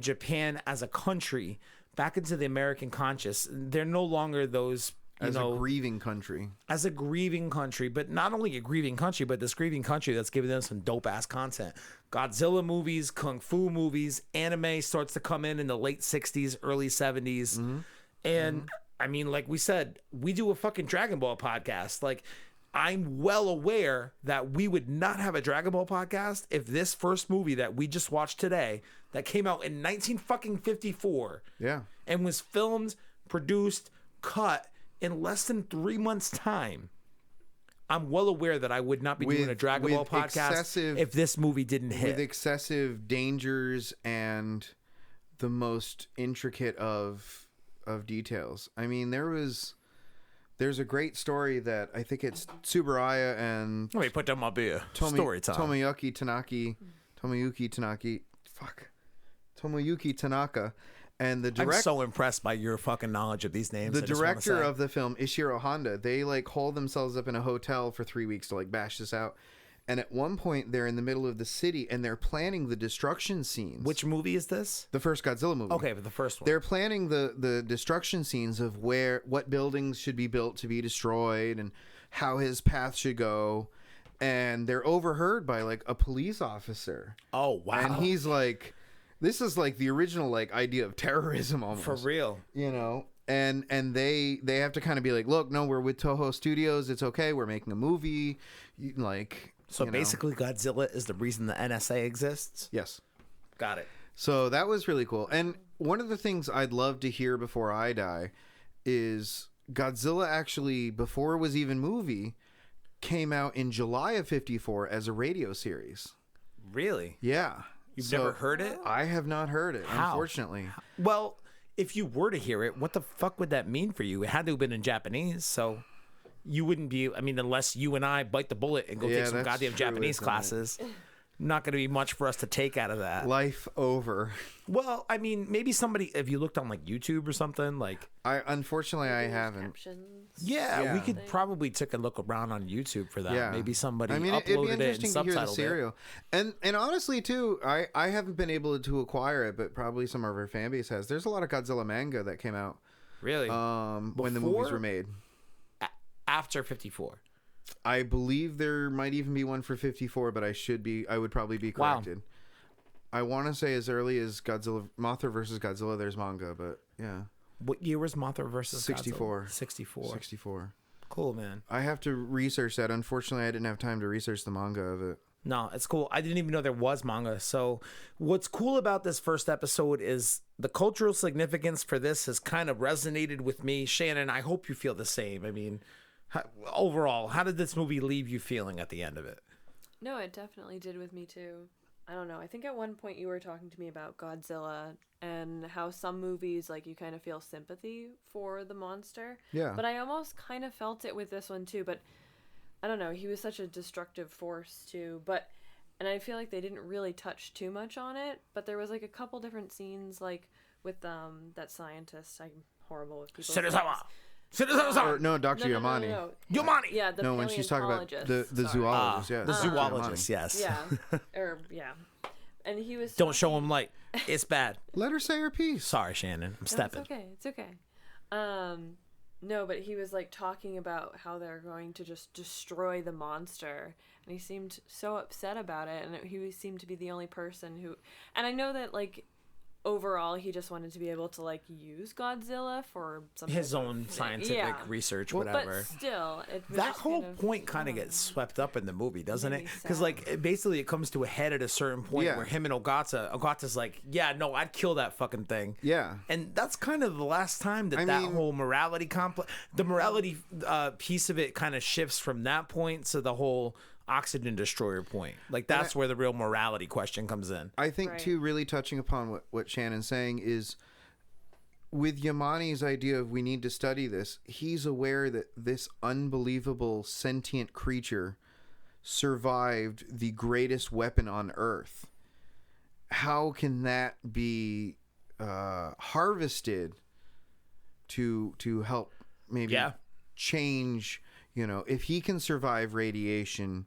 Japan as a country back into the American conscious. They're no longer those As a grieving country. as a grieving country, but not only a grieving country, but this grieving country that's giving them some dope ass content. Godzilla movies, kung fu movies, anime starts to come in the late 60s, early 70s. And I mean, like we said, we do a fucking Dragon Ball podcast. Like, I'm well aware that we would not have a Dragon Ball podcast if this first movie that we just watched today, that came out in 1954, Yeah. and was filmed, produced, cut in less than 3 months' time. I'm well aware that I would not be doing a Dragon Ball podcast if this movie didn't hit. With excessive dangers and the most intricate of details. I mean, there's a great story that I think it's Tsuburaya and Let me put down my beer. Story time. Tomoyuki Tanaka, and the I'm director. so impressed by your fucking knowledge of these names. The I just wanna director say. of the film, Ishiro Honda, they like hole themselves up in a hotel for 3 weeks to like bash this out. And at one point, they're in the middle of the city and they're planning the destruction scenes. Which movie is this? The first Godzilla movie. Okay, but the first one. They're planning the destruction scenes of what buildings should be built to be destroyed and how his path should go. And they're overheard by like a police officer. Oh wow! And he's like, this is like the original like idea of terrorism almost. for real. And they have to kind of be like, look, no, we're with Toho Studios. It's okay. We're making a movie. So basically, Godzilla is the reason the NSA exists. Yes. Got it. So that was really cool. And one of the things I'd love to hear before I die is Godzilla actually, before it was even movie, came out in July of 54 as a radio series. Really? Yeah. You've never heard it? I have not heard it, How? unfortunately. Well, if you were to hear it, what the fuck would that mean for you? It had to have been in Japanese, so you wouldn't be. I mean, unless you and I bite the bullet and go Yeah, take some that's goddamn true, Japanese isn't it? classes. not going to be much for us to take out of that. Life over. Well, I mean, maybe somebody, if you looked on like YouTube or something, like, Unfortunately, I There's haven't. captions. yeah, we Yeah. could probably take a look around on YouTube for that. Yeah. Maybe somebody I mean, it'd be uploaded it and interesting to hear the subtitled it. serial. And honestly, too, I haven't been able to acquire it, but probably some of our fan base has. There's a lot of Godzilla manga that came out Really? when the movies Before? were made. After 54. I believe there might even be one for 54, but I would probably be Wow. corrected. I want to say as early as Mothra versus Godzilla, there's manga, but yeah. What year was Mothra versus 64. Godzilla? 64. 64. Cool, man. I have to research that. Unfortunately, I didn't have time to research the manga of it. No, it's cool. I didn't even know there was manga. So, what's cool about this first episode is the cultural significance for this has kind of resonated with me. Shannon, I hope you feel the same. I mean, overall, how did this movie leave you feeling at the end of it? No, it definitely did with me too. I don't know. I think at one point you were talking to me about Godzilla and how some movies, like, you kind of feel sympathy for the monster. Yeah. But I almost kind of felt it with this one too. But I don't know. He was such a destructive force too. And I feel like they didn't really touch too much on it. But there was like a couple different scenes, like with that scientist. I'm horrible with people. Or, no, Dr. Yamane. No. Yamane! Yeah, the No, when she's talking about the Sorry. zoologist. Yeah, The Dr. zoologist, Yamane. yes. Yeah. Yeah. And he was Don't show him light. It's bad. Let her say her piece. Sorry, Shannon. I'm stepping. It's okay. No, but he was like talking about how they're going to just destroy the monster, and he seemed so upset about it, and he seemed to be the only person who. And I know that like overall he just wanted to be able to like use Godzilla for some His own scientific research, whatever. But still, it was That just whole kind of, point kind of gets swept up in the movie, doesn't it? Made me Because sad. like basically it comes to a head at a certain point Yeah. where him and Ogata's like, yeah, no, I'd kill that fucking thing. Yeah. And that's kind of the last time that I that mean- whole morality the morality piece of it kind of shifts from that point to the whole oxygen destroyer point. Like that's where the real morality question comes in. I think, Right. too, really touching upon what Shannon's saying is with Yamane's idea of we need to study this, he's aware that this unbelievable sentient creature survived the greatest weapon on Earth. How can that be harvested to help maybe change, if he can survive radiation,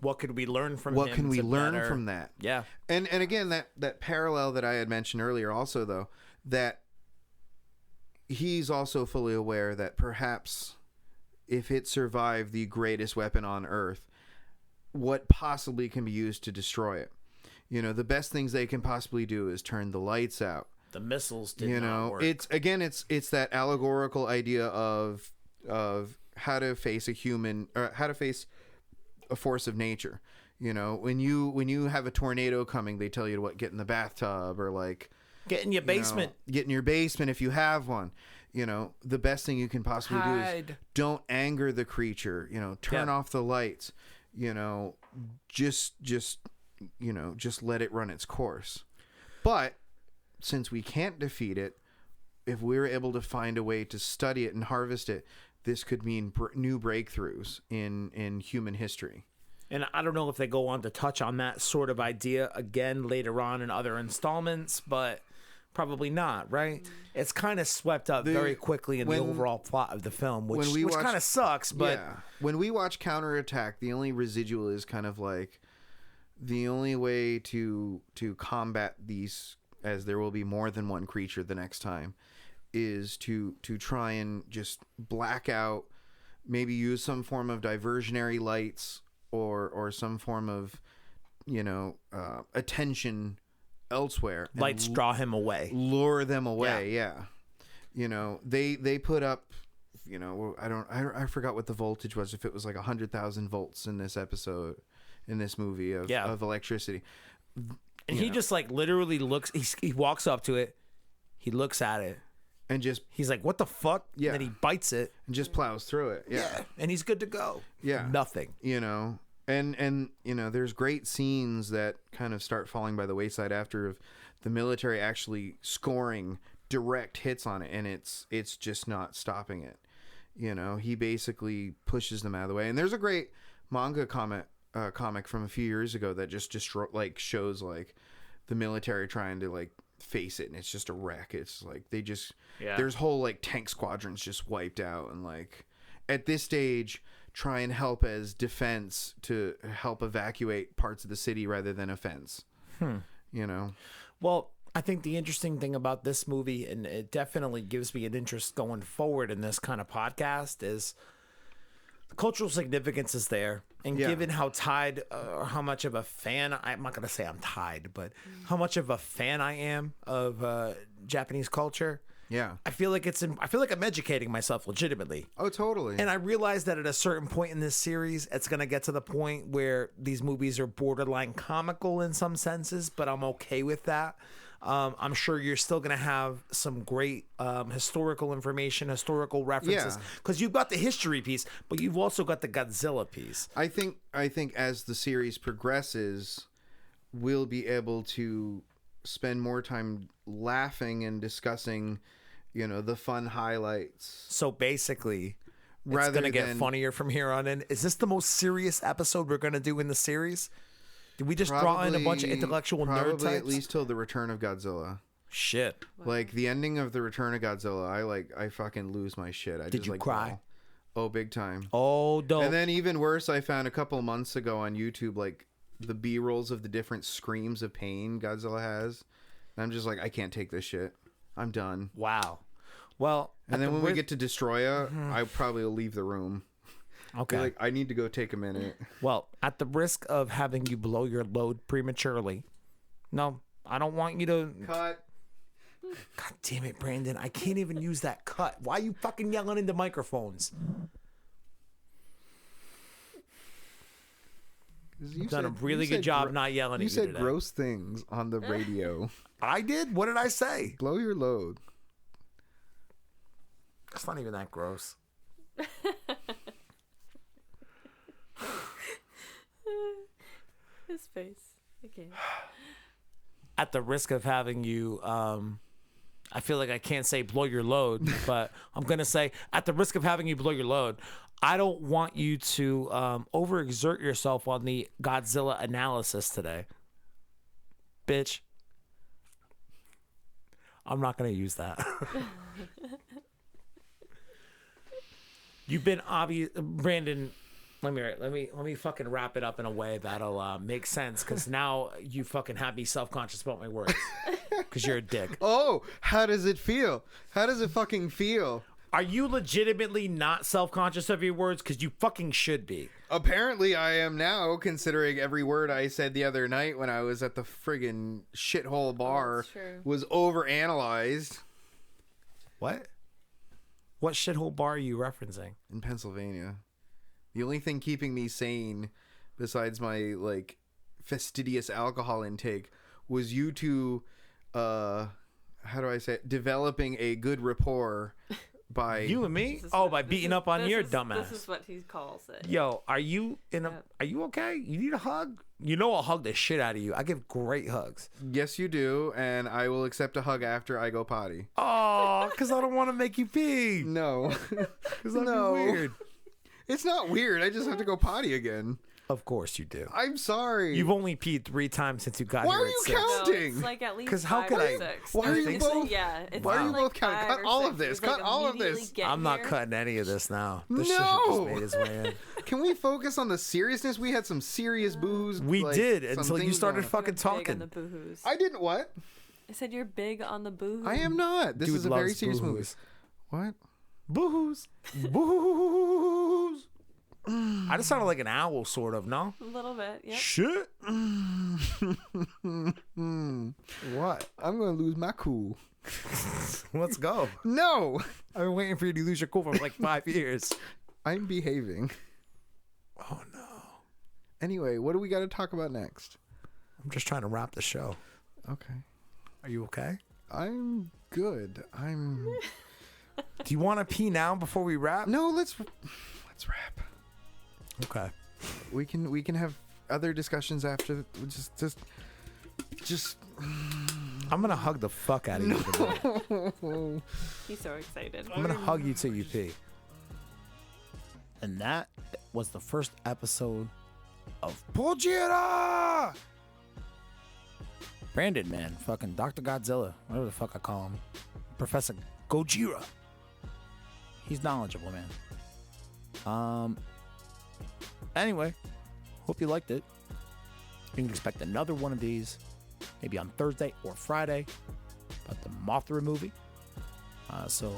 What could we learn from what him can we to learn better- from that? Yeah. And again, that parallel that I had mentioned earlier also, though, that he's also fully aware that perhaps if it survived the greatest weapon on Earth, what possibly can be used to destroy it? The best things they can possibly do is turn the lights out. The missiles did not work. It's that allegorical idea of how to face how to face a force of nature. When you have a tornado coming, they tell you to get in the bathtub or like Get in your basement. get in your basement if you have one. The best thing you can possibly do is Hide. don't anger the creature. Turn Yeah. off the lights. Just let it run its course. But since we can't defeat it, if we're able to find a way to study it and harvest it, this could mean new breakthroughs in human history. And I don't know if they go on to touch on that sort of idea again later on in other installments, but probably not, right? It's kind of swept up very quickly in the overall plot of the film, which kind of sucks, but when we watch Counterattack, the only residual is kind of like the only way to combat these, as there will be more than one creature the next time, is to try and just black out, maybe use some form of diversionary lights or some form of attention elsewhere. And lights draw him away. lure them away. Yeah. They put up, I forgot what the voltage was, if it was like 100,000 volts in this episode, in this movie of electricity. And he just like literally looks, he walks up to it, he looks at it, And he's like, what the fuck? Yeah. And then he bites it. and just plows through it. Yeah. And he's good to go. Yeah. Nothing. And there's great scenes that kind of start falling by the wayside after of the military actually scoring direct hits on it, and it's just not stopping it. He basically pushes them out of the way. And there's a great manga comment comic from a few years ago that just like shows like the military trying to like face it, and it's just a wreck. It's like there's whole like tank squadrons just wiped out, and like at this stage try and help as defense to help evacuate parts of the city rather than offense. You know? Well, I think the interesting thing about this movie, and it definitely gives me an interest going forward in this kind of podcast, is the cultural significance is there. And given how tied, or how much of a fan, I'm not going to say I'm tied, but how much of a fan I am of Japanese culture. Yeah. I feel like I'm educating myself legitimately. Oh, totally. And I realize that at a certain point in this series, it's going to get to the point where these movies are borderline comical in some senses, but I'm okay with that. I'm sure you're still going to have some great historical information, historical references, because you've got the history piece, but you've also got the Godzilla piece. I think as the series progresses, we'll be able to spend more time laughing and discussing, you know, the fun highlights. So basically, it's going to get funnier from here on in. Is this the most serious episode we're going to do in the series? Did we just draw in a bunch of intellectual nerd types? Probably at least till the Return of Godzilla. Shit. Like the ending of the Return of Godzilla, I fucking lose my shit. Did you cry? Bawl. Oh, big time. Oh, dope. And then even worse, I found a couple of months ago on YouTube, like the B-rolls of the different screams of pain Godzilla has. And I'm just like, I can't take this shit. I'm done. Wow. Well, and then when we get to Destroya, I probably will leave the room. Okay. Like, I need to go take a minute. Well, at the risk of having you blow your load prematurely, no, I don't want you to. Cut. God damn it, Brandon. I can't even use that cut. Why are you fucking yelling into microphones? You've done a really good job not yelling at you today. You said gross things on the radio. I did? What did I say? Blow your load. It's not even that gross. His face. Okay. At the risk of having you, I feel like I can't say blow your load, but I'm going to say at the risk of having you blow your load, I don't want you to overexert yourself on the Godzilla analysis today. Bitch. I'm not going to use that. You've been obvious, Brandon. Let me fucking wrap it up in a way that'll make sense, because now you fucking have me self-conscious about my words, because you're a dick. Oh, how does it feel? How does it fucking feel? Are you legitimately not self-conscious of your words? Because you fucking should be. Apparently I am now, considering every word I said the other night when I was at the friggin' shithole bar was overanalyzed. What? What shithole bar are you referencing? In Pennsylvania. The only thing keeping me sane, besides my, like, fastidious alcohol intake, was you two, how do I say it, developing a good rapport by... You and me? By beating up on your dumbass. This is what he calls it. Yo, are you are you okay? You need a hug? You know I'll hug the shit out of you. I give great hugs. Yes, you do, and I will accept a hug after I go potty. Oh, because I don't want to make you pee. No. Because that'd be weird. It's not weird. I just have to go potty again. Of course you do. I'm sorry. You've only peed 3 times since you got here. Why are you counting? No, it's like at least 'Cause how 5 could or I- 6. Why are you both? Yeah. It's Why are you like both counting? 5 Cut or all 6. of this. It's Cut like all of immediately this. get I'm not here. cutting any of this now. This shit No. just made its way in. Can we focus on the seriousness? We had some serious booze. We like, did some until you things started going- fucking You're big on talking. the boohoos. I didn't what? I said you're big on the boohoos. I am not. This Dude is a very loves serious movie. boo-hoos. What? Boo-hoos. Boo-hoos. I just sounded like an owl, sort of, no? A little bit, yep. Shit. What? I'm gonna lose my cool. Let's go. No, I've been waiting for you to lose your cool for like 5 years. I'm behaving. Oh, no. Anyway, what do we got to talk about next? I'm just trying to wrap the show. Okay. Are you okay? I'm good. Do you want to pee now before we wrap? No, let's wrap. Okay. We can have other discussions after. Just. I'm going to hug the fuck out of you today. He's so excited. I'm going to hug you till you pee. And that was the first episode of Gojira. Brandon, man, fucking Dr. Godzilla, whatever the fuck I call him, Professor Gojira. He's knowledgeable, man. Anyway, hope you liked it. You can expect another one of these, maybe on Thursday or Friday, about the Mothra movie. So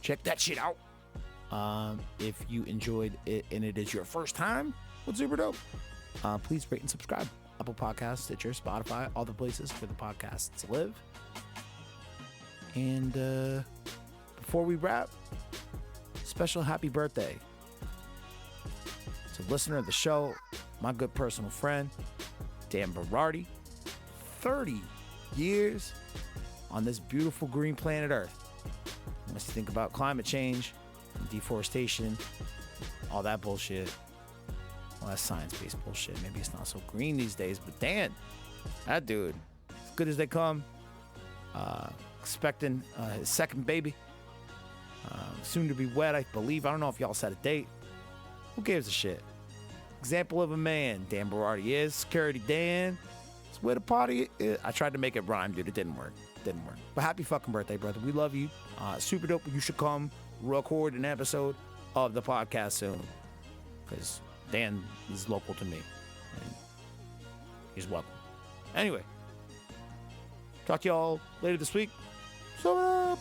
check that shit out. If you enjoyed it and it is your first time with Super Dope, please rate and subscribe. Apple Podcasts, Stitcher, Spotify, all the places where the podcasts live. And before we wrap, special happy birthday to listener of the show, my good personal friend, Dan Berardi. 30 years on this beautiful green planet Earth. Let's think about climate change, deforestation, all that bullshit. Well, that's science-based bullshit. Maybe it's not so green these days, but Dan, that dude, as good as they come. Expecting his second baby. Soon to be wed, I believe. I don't know if y'all set a date. Who gives a shit? Example of a man, Dan Berardi is. Security Dan. It's where the party is. I tried to make it rhyme, dude. It didn't work. But happy fucking birthday, brother. We love you. Super dope. You should come record an episode of the podcast soon. Because Dan is local to me. And he's welcome. Anyway. Talk to y'all later this week. So